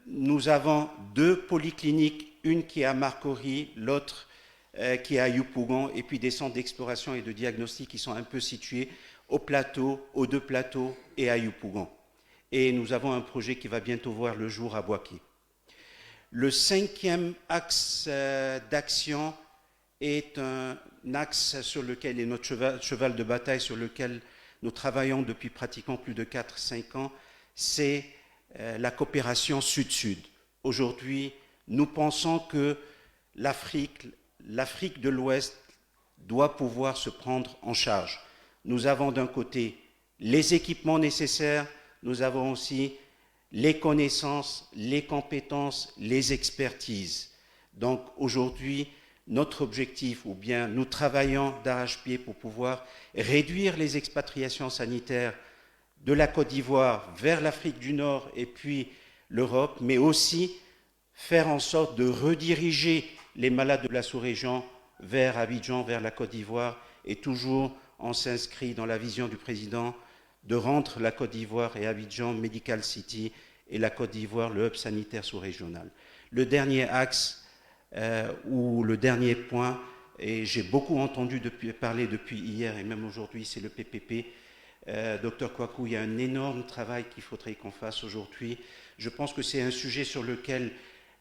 Nous avons 2 polycliniques, une qui est à Marcory, l'autre qui est à Yopougon, et puis des centres d'exploration et de diagnostic qui sont un peu situés au plateau, aux 2 plateaux et à Yopougon. Et nous avons un projet qui va bientôt voir le jour à Boaké. Le 5e axe d'action est un axe sur lequel est notre cheval de bataille, sur lequel nous travaillons depuis pratiquement plus de 4-5 ans, c'est la coopération sud-sud. Aujourd'hui, nous pensons que l'Afrique de l'Ouest doit pouvoir se prendre en charge. Nous avons d'un côté les équipements nécessaires, nous avons aussi les connaissances, les compétences, les expertises. Donc aujourd'hui, notre objectif, ou bien nous travaillons d'arrache-pied pour pouvoir réduire les expatriations sanitaires de la Côte d'Ivoire vers l'Afrique du Nord et puis l'Europe, mais aussi faire en sorte de rediriger les malades de la sous-région vers Abidjan, vers la Côte d'Ivoire, et toujours on s'inscrit dans la vision du président de rendre la Côte d'Ivoire et Abidjan Medical City et la Côte d'Ivoire le hub sanitaire sous-régional. Le dernier axe ou le dernier point, et j'ai beaucoup entendu parler depuis hier et même aujourd'hui, c'est le PPP. Docteur Kouakou, il y a un énorme travail qu'il faudrait qu'on fasse aujourd'hui. Je pense que c'est un sujet sur lequel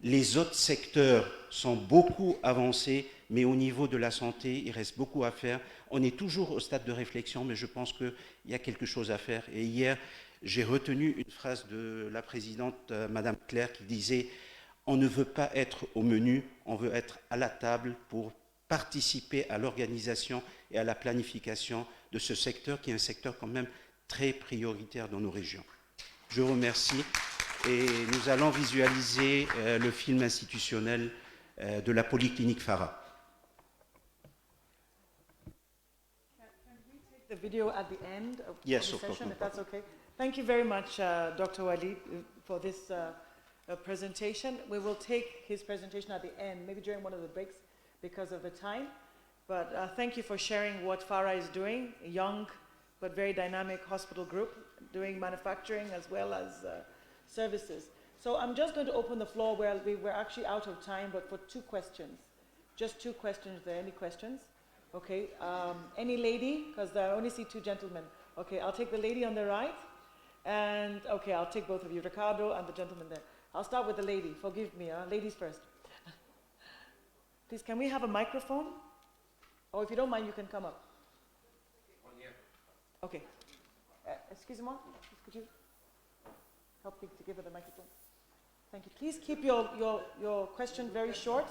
les autres secteurs sont beaucoup avancés, mais au niveau de la santé, il reste beaucoup à faire. On est toujours au stade de réflexion, mais je pense qu'il y a quelque chose à faire. Et hier, j'ai retenu une phrase de la présidente, Madame Claire, qui disait « On ne veut pas être au menu, on veut être à la table pour participer à l'organisation et à la planification de ce secteur qui est un secteur quand même très prioritaire dans nos régions. » Je vous remercie et nous allons visualiser le film institutionnel de la polyclinique Farah. The video at the end of Yes, the of course, session, no if that's okay. Thank you very much, Dr. Wali, for this presentation. We will take his presentation at the end, maybe during one of the breaks because of the time. But thank you for sharing what FARA is doing, a young but very dynamic hospital group doing manufacturing as well as services. So I'm just going to open the floor where we're actually out of time, but for 2 questions. Just 2 questions there. Any questions? Okay. Any lady? Because I only see 2 gentlemen. Okay, I'll take the lady on the right. And, okay, I'll take both of you, Ricardo and the gentleman there. I'll start with the lady. Forgive me, ladies first. Please, can we have a microphone? Or if you don't mind, you can come up. Okay. Excusez-moi, could you? help to give her the microphone. Thank you. Please keep your question very short.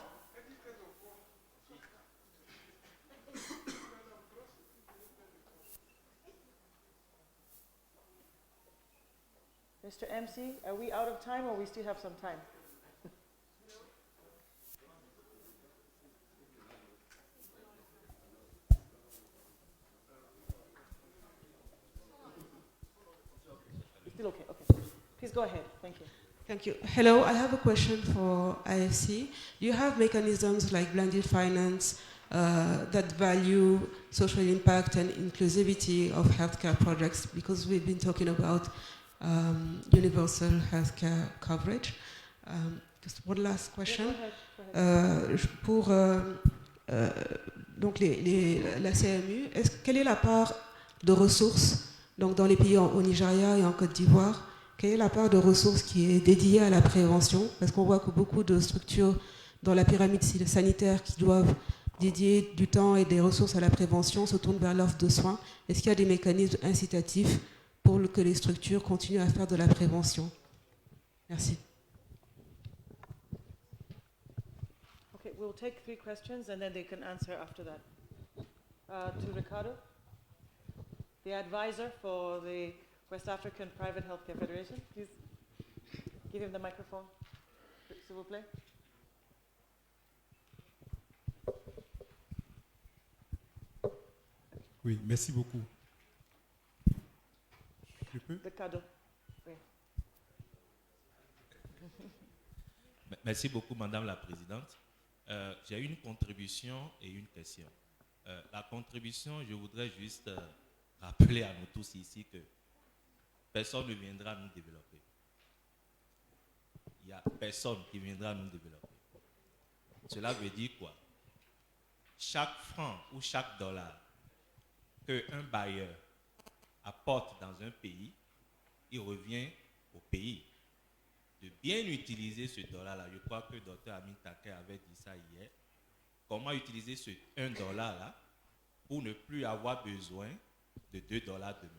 Mr. MC, are we out of time or we still have some time? Still okay, okay. Please go ahead, thank you. Thank you. Hello, I have a question for IFC. Do you have mechanisms like blended finance that value social impact and inclusivity of healthcare projects? Because we've been talking about universal healthcare coverage. Just one last question. Yeah, go ahead. Pour donc la CMU, quelle est la part de ressources donc dans les pays au Nigeria et en Côte d'Ivoire? Quelle est la part de ressources qui est dédiée à la prévention? Parce qu'on voit que beaucoup de structures dans la pyramide sanitaire qui doivent dédier du temps et des ressources à la prévention se tournent vers l'offre de soins. Est-ce qu'il y a des mécanismes incitatifs pour que les structures continuent à faire de la prévention? Merci. Okay, we'll take 3 questions and then they can answer after that. To Ricardo, the advisor for the West African Private Healthcare Federation. Please give him the microphone, s'il vous plaît. Oui, merci beaucoup. Je peux? Ricardo. Oui. Merci beaucoup, Madame la Présidente. J'ai une contribution et une question. La contribution, je voudrais juste rappeler à nous tous ici que personne ne viendra nous développer. Il n'y a personne qui viendra nous développer. Cela veut dire quoi? Chaque franc ou chaque dollar qu'un bailleur apporte dans un pays, il revient au pays. De bien utiliser ce dollar-là, je crois que le Dr Amin Taker avait dit ça hier, comment utiliser ce 1 dollar-là pour ne plus avoir besoin de 2 dollars demain.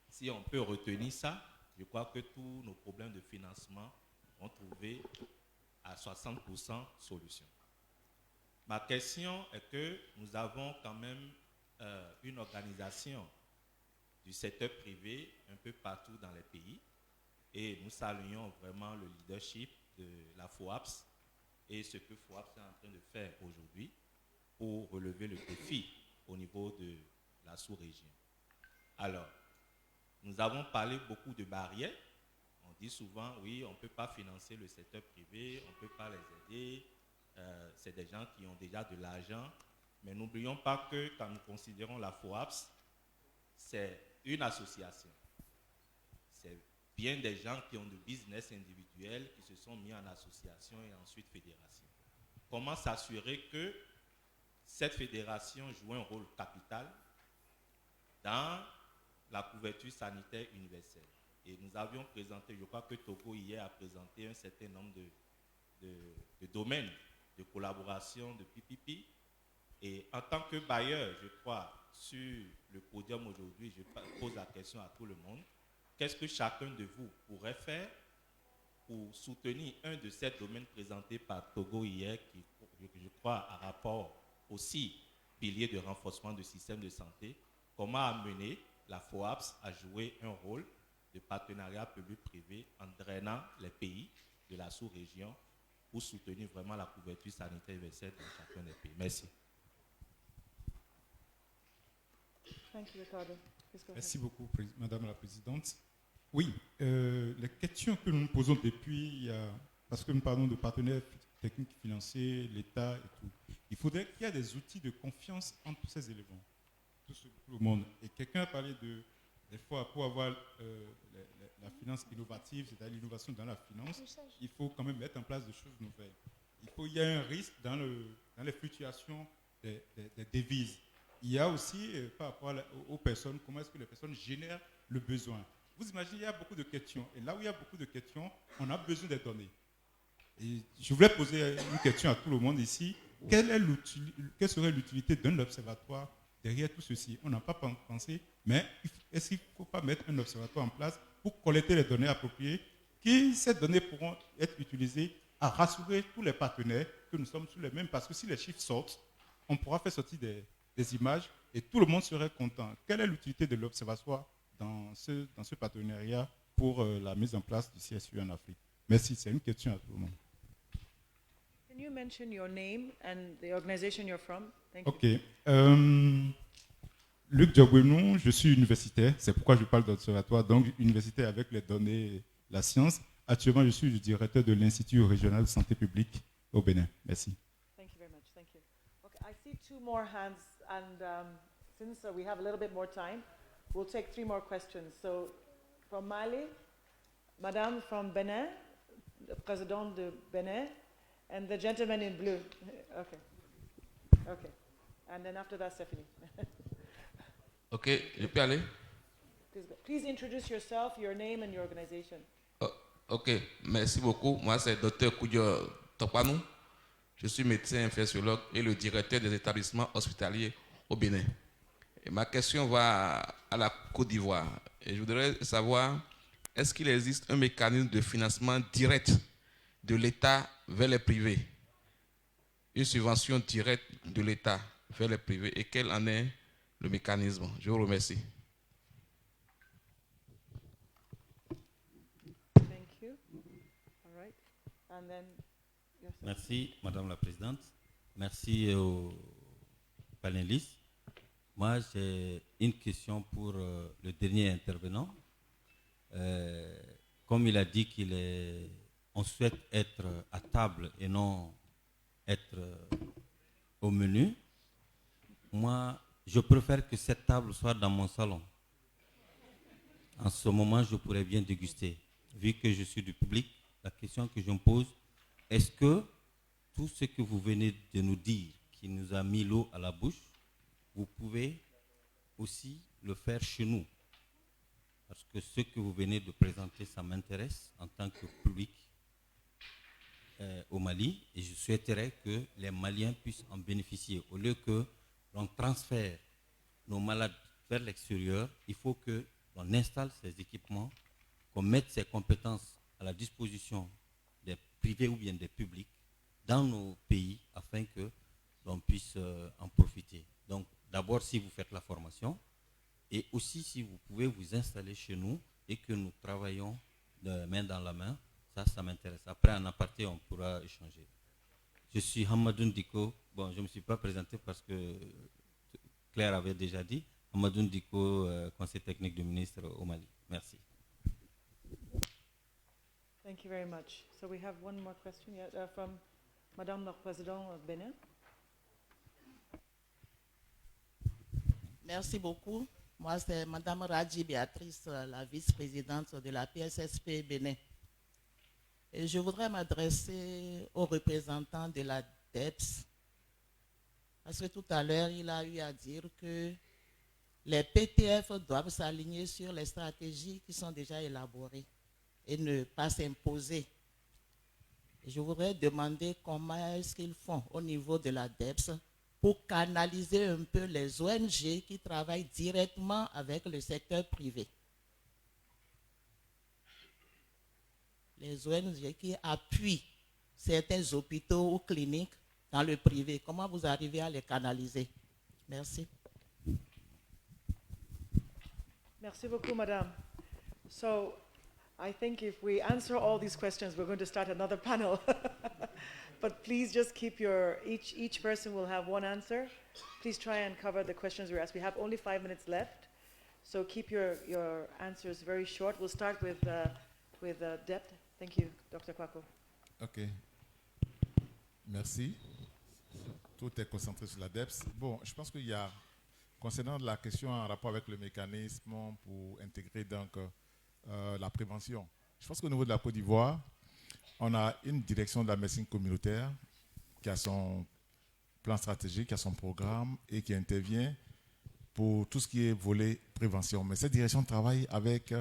Si on peut retenir ça, je crois que tous nos problèmes de financement vont trouver à 60% solution. Ma question est que nous avons quand même une organisation du secteur privé un peu partout dans les pays et nous saluons vraiment le leadership de la FOAPS et ce que FOAPS est en train de faire aujourd'hui pour relever le défi au niveau de la sous-région. Alors, nous avons parlé beaucoup de barrières. On dit souvent, oui, on ne peut pas financer le secteur privé, on ne peut pas les aider. C'est des gens qui ont déjà de l'argent. Mais n'oublions pas que quand nous considérons la FOAPS, c'est une association. C'est bien des gens qui ont de business individuels, qui se sont mis en association et ensuite fédération. Comment s'assurer que cette fédération joue un rôle capital dans la couverture sanitaire universelle? Et nous avions présenté, je crois que Togo hier a présenté un certain nombre de domaines de collaboration de PPP. Et en tant que bailleur, je crois, sur le podium aujourd'hui, je pose la question à tout le monde. Qu'est-ce que chacun de vous pourrait faire pour soutenir un de ces domaines présentés par Togo hier, qui, je crois, a rapport aussi pilier de renforcement du système de santé, comment amener la FOAPS à jouer un rôle de partenariat public-privé en drainant les pays de la sous-région pour soutenir vraiment la couverture sanitaire universelle dans chacun des pays. Merci. Merci beaucoup, Madame la Présidente. Oui, les questions que nous nous posons depuis, parce que nous parlons de partenaires techniques financiers, l'État et tout, il faudrait qu'il y ait des outils de confiance entre tous ces éléments, tout le monde. Et quelqu'un a parlé des fois, pour avoir la finance innovative, c'est-à-dire l'innovation dans la finance, il faut quand même mettre en place des choses nouvelles. Il y a un risque dans les fluctuations des devises. Il y a aussi, par rapport aux personnes, comment est-ce que les personnes génèrent le besoin. Vous imaginez, il y a beaucoup de questions. Et là où il y a beaucoup de questions, on a besoin des données. Et je voulais poser une question à tout le monde ici. Quelle serait l'utilité d'un observatoire derrière tout ceci. On n'a pas pensé, mais est-ce qu'il ne faut pas mettre un observatoire en place pour collecter les données appropriées, ces données pourront être utilisées à rassurer tous les partenaires que nous sommes sous les mêmes, parce que si les chiffres sortent, on pourra faire sortir des images et tout le monde serait content. Quelle est l'utilité de l'observatoire dans ce partenariat pour la mise en place du CSU en Afrique? Merci, c'est une question à tout le monde. Can you mention your name and the organization you're from? Thank Ok. you. Luc Diogwenou, je suis universitaire, c'est pourquoi je parle d'observatoire, donc universitaire avec les données, la science. Actuellement, je suis le directeur de l'Institut régional de santé publique au Bénin. Merci. Thank you very much. Thank you. Okay, I see 2 more hands, and since we have a little bit more time, we'll take 3 more questions. So, from Mali, Madame from Benin, the President de Benin, and the gentleman in blue. Okay. Okay. And then after that, Stephanie. Ok, je peux aller? Please introduce yourself, your name, and your organization. Ok, merci beaucoup. Moi, c'est Dr Koudio Topanou. Je suis médecin infectiologue et le directeur des établissements hospitaliers au Bénin. Et ma question va à la Côte d'Ivoire. Et je voudrais savoir, est-ce qu'il existe un mécanisme de financement direct de l'État vers les privés? Une subvention directe de l'État vers les privés. Et quel en est le mécanisme? Je vous remercie. Thank you. All right. And then, yourself. Merci, Madame la Présidente. Merci aux panélistes. Moi, j'ai une question pour le dernier intervenant. Comme il a dit on souhaite être à table et non être au menu, moi, je préfère que cette table soit dans mon salon. En ce moment, je pourrais bien déguster. Vu que je suis du public, la question que je me pose, est-ce que tout ce que vous venez de nous dire, qui nous a mis l'eau à la bouche, vous pouvez aussi le faire chez nous? Parce que ce que vous venez de présenter, ça m'intéresse en tant que public au Mali, et je souhaiterais que les Maliens puissent en bénéficier. Au lieu que l'on transfère nos malades vers l'extérieur, il faut que l'on installe ces équipements, qu'on mette ces compétences à la disposition des privés ou bien des publics dans nos pays afin que l'on puisse en profiter. Donc, d'abord, si vous faites la formation, et aussi si vous pouvez vous installer chez nous et que nous travaillons de main dans la main, ça m'intéresse. Après, en aparté, on pourra échanger. Je suis Hamadoun Diko. Bon, je ne me suis pas présenté parce que Claire avait déjà dit. Hamadoun Diko, conseiller technique du ministre au Mali. Merci. Thank you very much. So we have one more question from Madame la Présidente of Benin. Merci beaucoup. Moi, c'est Madame Radji Béatrice, la vice-présidente de la PSSP Bénin. Et je voudrais m'adresser aux représentants de la DEPS, parce que tout à l'heure, il a eu à dire que les PTF doivent s'aligner sur les stratégies qui sont déjà élaborées et ne pas s'imposer. Je voudrais demander comment est-ce qu'ils font au niveau de la DEPS pour canaliser un peu les ONG qui travaillent directement avec le secteur privé. Les ONG qui appuient certains hôpitaux ou cliniques dans le privé. Comment vous arrivez à les canaliser? Merci. Merci beaucoup, Madame. So, I think if we answer all these questions, we're going to start another panel. But please just keep each person will have one answer. Please try and cover the questions we're asked. We have only 5 minutes left, so keep your answers very short. We'll start with Dept. Thank you, Dr. Kwako. Ok. Merci. Tout est concentré sur la DEPS. Bon, je pense qu'il y a, concernant la question en rapport avec le mécanisme pour intégrer donc la prévention, je pense qu'au niveau de la Côte d'Ivoire, on a une direction de la médecine communautaire qui a son plan stratégique, qui a son programme et qui intervient pour tout ce qui est volet prévention. Mais cette direction travaille avec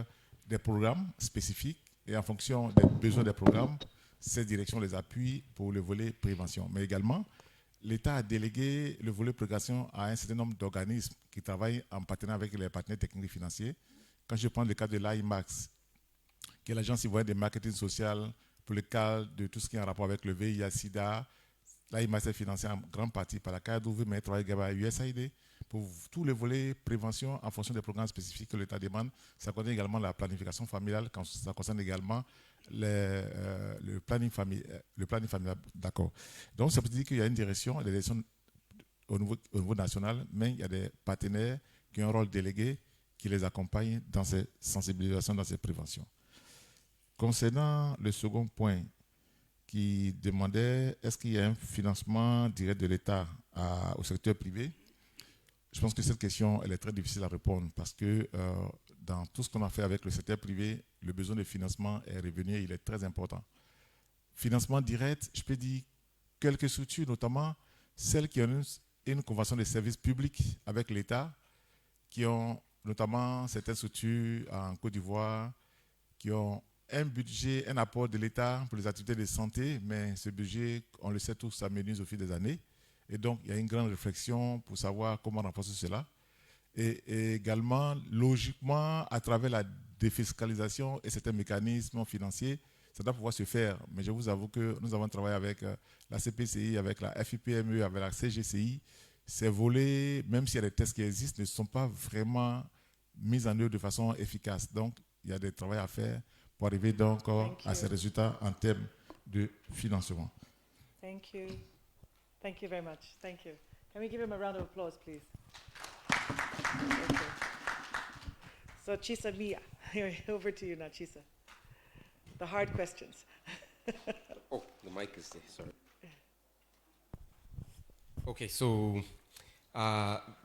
des programmes spécifiques et en fonction des besoins des programmes, cette direction les appuie pour le volet prévention. Mais également, l'État a délégué le volet progression à un certain nombre d'organismes qui travaillent en partenariat avec les partenaires techniques et financiers. Quand je prends le cas de l'IMAX, qui est l'agence ivoirienne de marketing social pour le cas de tout ce qui est en rapport avec le VIH-Sida, l'IMAX est financé en grande partie par la CADOV, mais travaille également à USAID pour tous les volets prévention en fonction des programmes spécifiques que l'État demande. Ça concerne également la planification familiale, ça concerne également le planning familial, d'accord. Donc, ça veut dire qu'il y a une direction, des directions au niveau national, mais il y a des partenaires qui ont un rôle délégué qui les accompagnent dans ces sensibilisations, dans ces préventions. Concernant le second point qui demandait est-ce qu'il y a un financement direct de l'État au secteur privé, je pense que cette question elle est très difficile à répondre parce que dans tout ce qu'on a fait avec le secteur privé, le besoin de financement est revenu, il est très important. Financement direct, je peux dire quelques structures, notamment celles qui ont une convention de services publics avec l'État, qui ont notamment certaines structures en Côte d'Ivoire, qui ont un budget, un apport de l'État pour les activités de santé, mais ce budget, on le sait tous, s'amenuise au fil des années. Et donc, il y a une grande réflexion pour savoir comment renforcer cela. Et également, logiquement, à travers la défiscalisation et certains mécanismes financiers, ça doit pouvoir se faire. Mais je vous avoue que nous avons travaillé avec la CPCI, avec la FIPME, avec la CGCI. Ces volets, même s'il y a des tests qui existent, ne sont pas vraiment mis en œuvre de façon efficace. Donc, il y a des travaux à faire pour arriver donc à ces résultats en termes de financement. Thank you. Thank you very much. Thank you. Can we give him a round of applause, please? Okay. So, Chisa Mia, over to you now, Chisa. The hard questions. Oh, the mic is there, sorry. Okay, so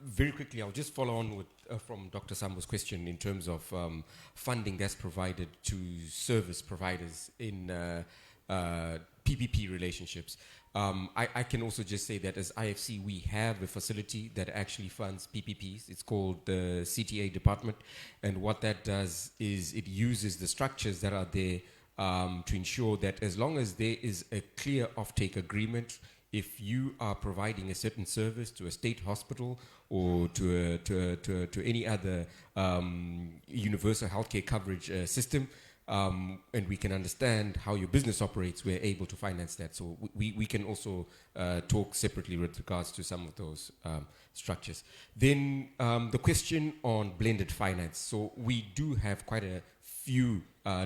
very quickly, I'll just follow on with from Dr. Sambo's question in terms of funding that's provided to service providers in PPP relationships. I can also just say that as IFC, we have a facility that actually funds PPPs. It's called the CTA department. And what that does is it uses the structures that are there to ensure that as long as there is a clear offtake agreement, if you are providing a certain service to a state hospital or to any other universal healthcare coverage system, and we can understand how your business operates, we're able to finance that. So we can also talk separately with regards to some of those structures. Then the question on blended finance. So we do have quite a few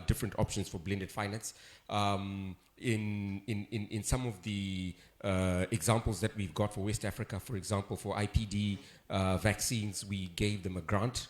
different options for blended finance. In some of the examples that we've got for West Africa, for example, for IPD vaccines, we gave them a grant.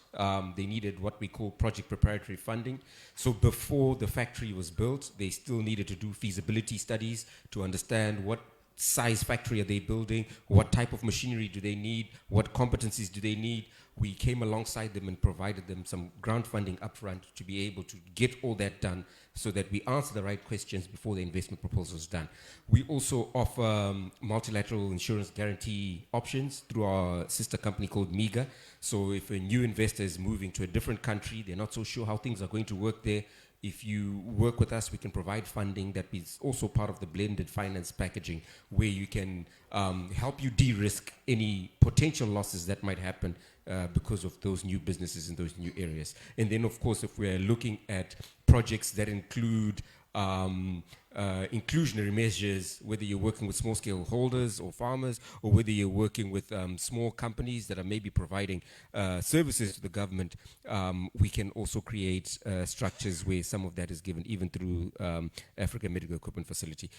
They needed what we call project preparatory funding. So before the factory was built, they still needed to do feasibility studies to understand what size factory are they building, what type of machinery do they need, what competencies do they need. We came alongside them and provided them some grant funding upfront to be able to get all that done so that we answer the right questions before the investment proposal is done. We also offer multilateral insurance guarantee options through our sister company called MEGA. So if a new investor is moving to a different country, they're not so sure how things are going to work there, if you work with us, we can provide funding that is also part of the blended finance packaging, where you can help you de-risk any potential losses that might happen because of those new businesses in those new areas. And then, of course, if we're looking at projects that include inclusionary measures, whether you're working with small-scale holders or farmers, or whether you're working with small companies that are maybe providing services to the government, we can also create structures where some of that is given, even through Africa Medical Equipment Facility.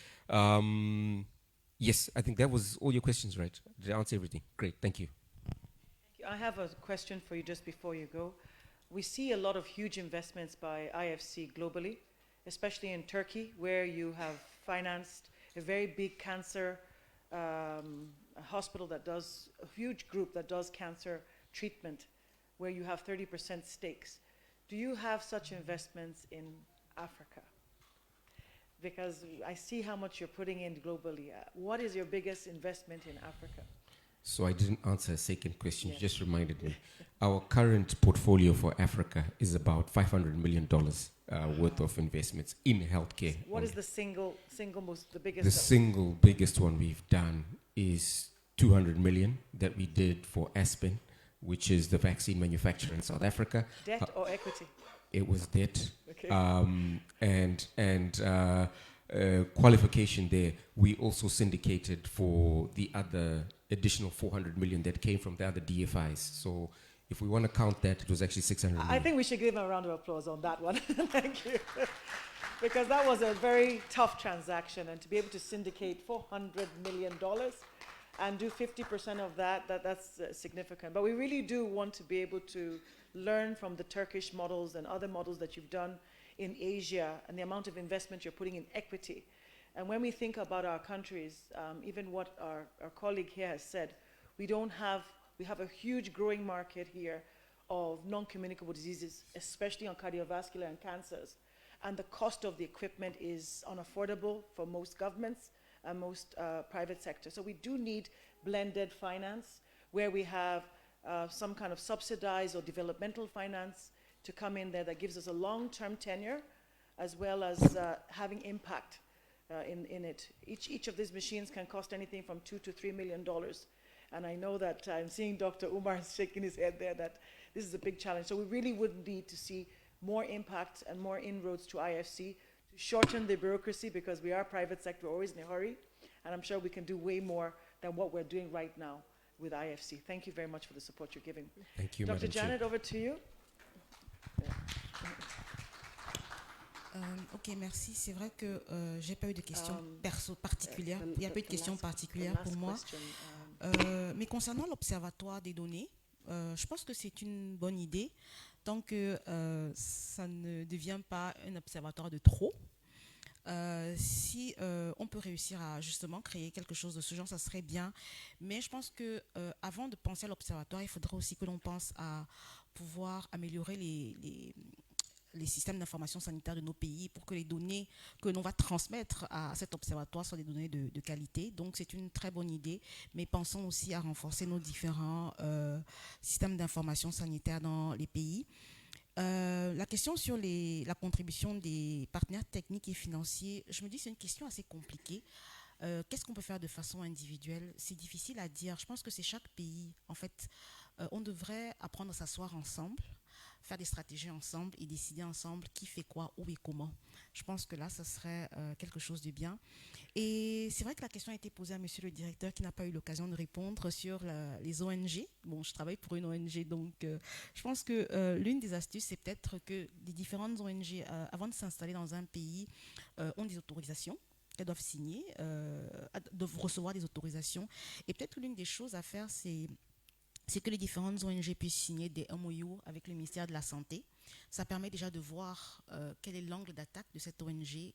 Yes, I think that was all your questions, right? Did I answer everything? Great, thank you. I have a question for you just before you go. We see a lot of huge investments by IFC globally, especially in Turkey, where you have financed a very big cancer a hospital that does, a huge group that does cancer treatment, where you have 30% stakes. Do you have such investments in Africa? Because I see how much you're putting in globally. What is your biggest investment in Africa? So I didn't answer a second question. You just reminded me. Our current portfolio for Africa is about $500 million worth of investments in healthcare. What is the single most, the biggest? The single biggest one we've done is 200 million that we did for Aspen, which is the vaccine manufacturer in South Africa. Debt or equity? It was debt. Okay. Qualification there, we also syndicated for the other additional 400 million that came from the other DFIs. So if we want to count that, it was actually 600 million. I think we should give him a round of applause on that one. Thank you. Because that was a very tough transaction, and to be able to syndicate $400 million and do 50% of that's significant. But we really do want to be able to learn from the Turkish models and other models that you've done in Asia and the amount of investment you're putting in equity. And when we think about our countries, even what our colleague here has said, we have a huge growing market here of non-communicable diseases, especially on cardiovascular and cancers. And the cost of the equipment is unaffordable for most governments and most private sector. So we do need blended finance where we have some kind of subsidized or developmental finance to come in there that gives us a long-term tenure as well as having impact in it. Each of these machines can cost anything from $2 to $3 million. And I know that I'm seeing Dr. Umar shaking his head there that this is a big challenge. So we really would need to see more impact and more inroads to IFC to shorten the bureaucracy, because we are private sector, we're always in a hurry. And I'm sure we can do way more than what we're doing right now with IFC. Thank you very much for the support you're giving. Thank you, Dr. Madam Janet, Chair. over to you. Ok, merci. C'est vrai que j'ai pas eu de questions particulières. Il n'y a pas eu de questions particulières pour moi. Mais concernant l'observatoire des données, je pense que c'est une bonne idée tant que ça ne devient pas un observatoire de trop. Si on peut réussir à justement créer quelque chose de ce genre, ça serait bien. Mais je pense que avant de penser à l'observatoire, il faudrait aussi que l'on pense à pouvoir améliorer les systèmes d'information sanitaire de nos pays pour que les données que l'on va transmettre à cet observatoire soient des données de qualité. Donc c'est une très bonne idée, mais pensons aussi à renforcer nos différents systèmes d'information sanitaire dans les pays. La question sur la contribution des partenaires techniques et financiers, je me dis que c'est une question assez compliquée. Qu'est-ce qu'on peut faire de façon individuelle? C'est difficile à dire. Je pense que c'est chaque pays. En fait, on devrait apprendre à s'asseoir ensemble, faire des stratégies ensemble et décider ensemble qui fait quoi, où et comment. Je pense que là, ça serait quelque chose de bien. Et c'est vrai que la question a été posée à monsieur le directeur qui n'a pas eu l'occasion de répondre sur les ONG. Bon, je travaille pour une ONG, donc je pense que l'une des astuces, c'est peut-être que les différentes ONG, avant de s'installer dans un pays, ont des autorisations qu'elles doivent signer, doivent recevoir des autorisations. Et peut-être que l'une des choses à faire, c'est que les différentes ONG puissent signer des MOU avec le ministère de la Santé. Ça permet déjà de voir quel est l'angle d'attaque de cette ONG,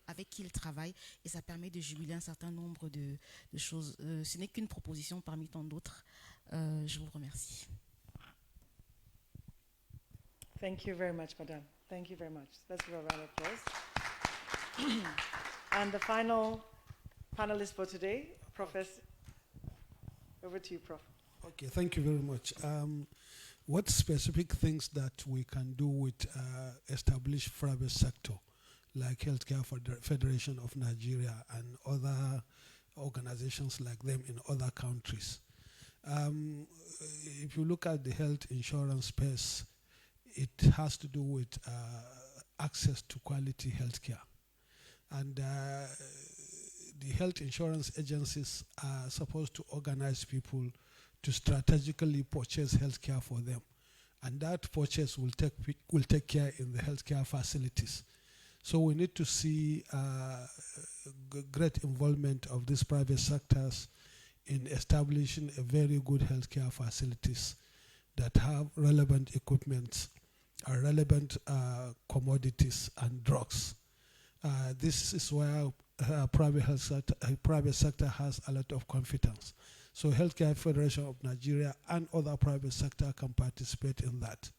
avec qui il travaille, et ça permet de juguler un certain nombre de choses. Ce n'est qu'une proposition parmi tant d'autres. Je vous remercie. Thank you very much, madam. Thank you very much. Let's give a round of applause. And the final panelist for today, Professor. Over to you, Prof. Okay, thank you very much. What specific things that we can do with established private sector, like Healthcare Federation of Nigeria and other organizations like them in other countries? If you look at the health insurance space, it has to do with access to quality healthcare. And the health insurance agencies are supposed to organize people to strategically purchase healthcare for them, and that purchase will take care in the healthcare facilities. So we need to see great involvement of these private sectors in establishing a very good healthcare facilities that have relevant equipment, relevant commodities and drugs. This is where private sector has a lot of confidence. So Healthcare Federation of Nigeria and other private sector can participate in that.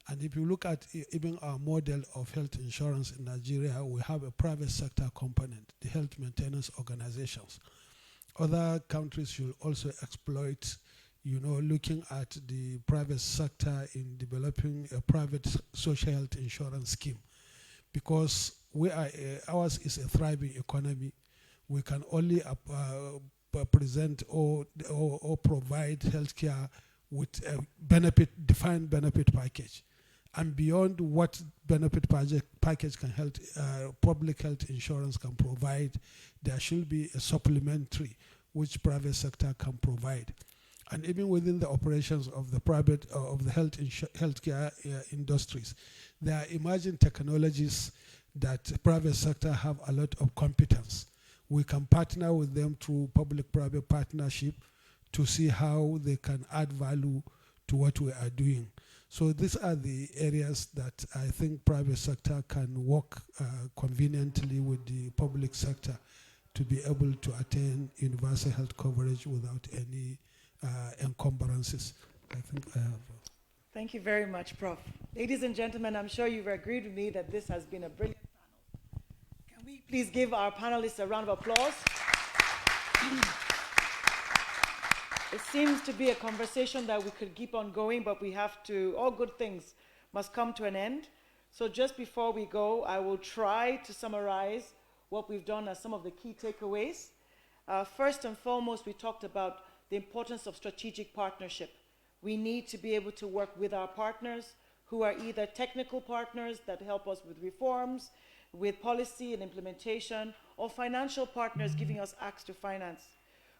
And if you look at even our model of health insurance in Nigeria, we have a private sector component, the health maintenance organizations. other countries should also exploit, looking at the private sector in developing a private social health insurance scheme, because ours is a thriving economy. We can only present or provide healthcare with a defined benefit package. And beyond what benefit package can public health insurance can provide, there should be a supplementary which private sector can provide. And even within the operations of the private of the healthcare industries, there are emerging technologies that private sector have a lot of competence. We can partner with them through public-private partnership to see how they can add value to what we are doing. So these are the areas that I think private sector can work conveniently with the public sector to be able to attain universal health coverage without any encumbrances. I think I have. Thank you very much, Prof. Ladies and gentlemen, I'm sure you've agreed with me that this has been a brilliant panel. Can we please give our panelists a round of applause? It seems to be a conversation that we could keep on going, but we have to, all good things must come to an end. So just before we go, I will try to summarize what we've done as some of the key takeaways. First and foremost, we talked about the importance of strategic partnership. We need to be able to work with our partners who are either technical partners that help us with reforms, with policy and implementation, or financial partners giving us access to finance.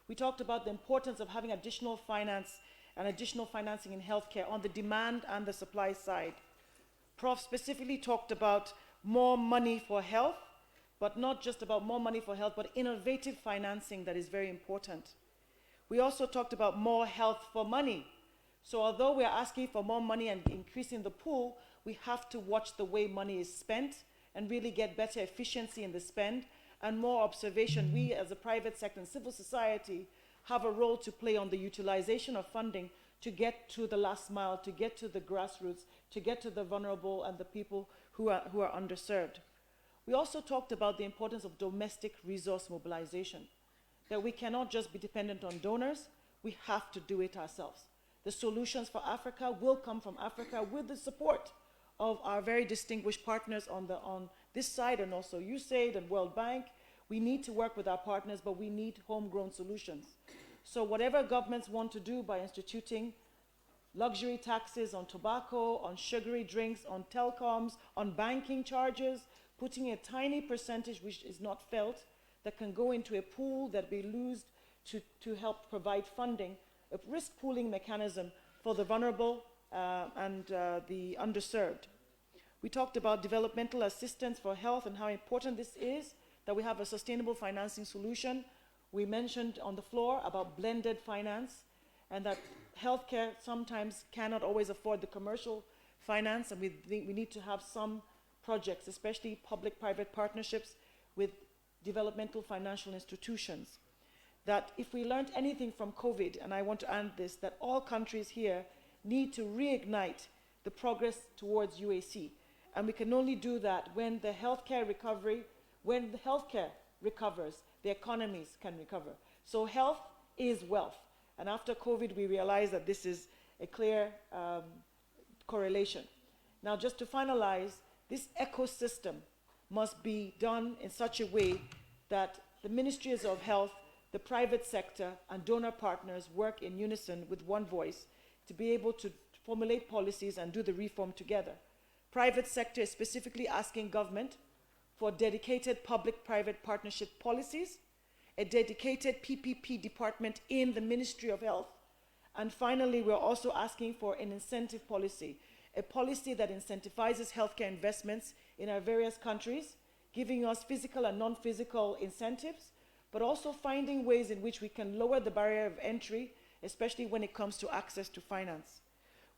We talked about the importance of having additional finance and additional financing in healthcare on the demand and the supply side. Prof specifically talked about more money for health, but not just about more money for health, but innovative financing that is very important. We also talked about more health for money. So although we're asking for more money and increasing the pool, we have to watch the way money is spent and really get better efficiency in the spend and more observation. We as a private sector and civil society have a role to play on the utilization of funding to get to the last mile, to get to the grassroots, to get to the vulnerable and the people who are underserved. We also talked about the importance of domestic resource mobilization, that we cannot just be dependent on donors, we have to do it ourselves. The solutions for Africa will come from Africa with the support of our very distinguished partners on this side, and also USAID and World Bank. We need to work with our partners, but we need homegrown solutions. So whatever governments want to do by instituting luxury taxes on tobacco, on sugary drinks, on telecoms, on banking charges, putting a tiny percentage which is not felt that can go into a pool that we lose to help provide funding, a risk pooling mechanism for the vulnerable and the underserved. We talked about developmental assistance for health and how important this is, that we have a sustainable financing solution. We mentioned on the floor about blended finance and that healthcare sometimes cannot always afford the commercial finance, and we think we need to have some projects, especially public-private partnerships with developmental financial institutions. That if we learned anything from COVID, and I want to end this, that all countries here need to reignite the progress towards UAC. And we can only do that when the healthcare recovers, the economies can recover. So health is wealth. And after COVID, we realized that this is a clear correlation. Now, just to finalize, this ecosystem must be done in such a way that the ministries of health, the private sector, and donor partners work in unison with one voice to be able to formulate policies and do the reform together. Private sector is specifically asking government for dedicated public-private partnership policies, a dedicated PPP department in the Ministry of Health, and finally, we're also asking for an incentive policy, a policy that incentivizes healthcare investments in our various countries, giving us physical and non-physical incentives, but also finding ways in which we can lower the barrier of entry, especially when it comes to access to finance.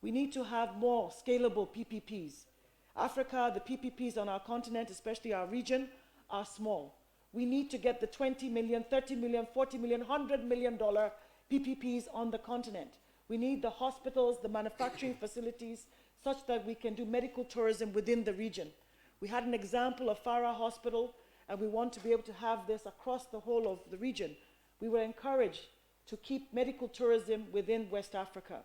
We need to have more scalable PPPs. Africa, the PPPs on our continent, especially our region, are small. We need to get the $20 million, $30 million, $40 million, $100 million PPPs on the continent. We need the hospitals, the manufacturing facilities, such that we can do medical tourism within the region. We had an example of Farah Hospital, and we want to be able to have this across the whole of the region. we will encourage to keep medical tourism within West Africa.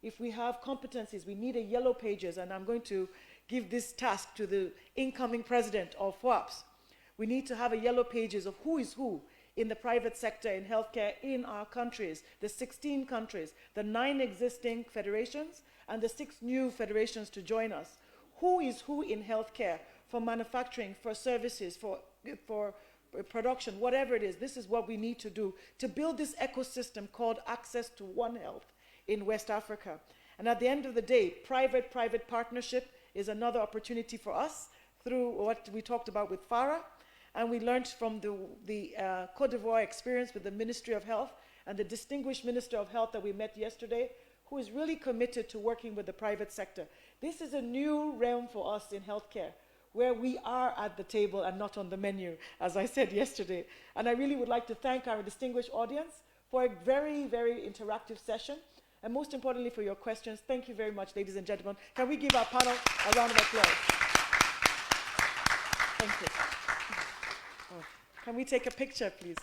If we have competencies, we need a yellow pages, and I'm going to give this task to the incoming president of FOAPS. We need to have a yellow pages of who is who in the private sector in healthcare in our countries, the 16 countries, the 9 existing federations, and the 6 new federations to join us. Who is who in healthcare, for manufacturing, for services, for production, whatever it is. This is what we need to do to build this ecosystem called Access to One Health in West Africa. And at the end of the day, private-private partnership is another opportunity for us through what we talked about with FARA. And we learned from the Côte d'Ivoire experience with the Ministry of Health and the distinguished Minister of Health that we met yesterday, who is really committed to working with the private sector. This is a new realm for us in healthcare, where we are at the table and not on the menu, as I said yesterday. And I really would like to thank our distinguished audience for a very, very interactive session, and most importantly for your questions. Thank you very much, ladies and gentlemen. Can we give our panel a round of applause? Thank you. Oh, can we take a picture, please?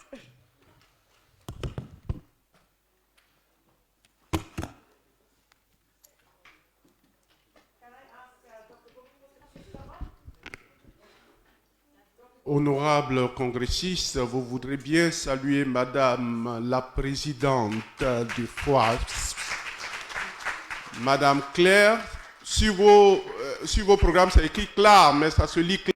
Honorable congressiste, vous voudrez bien saluer Madame la Présidente du FOAPS, Madame Claire. Sur vos programmes, c'est écrit CLAR, mais ça se lit CLAR.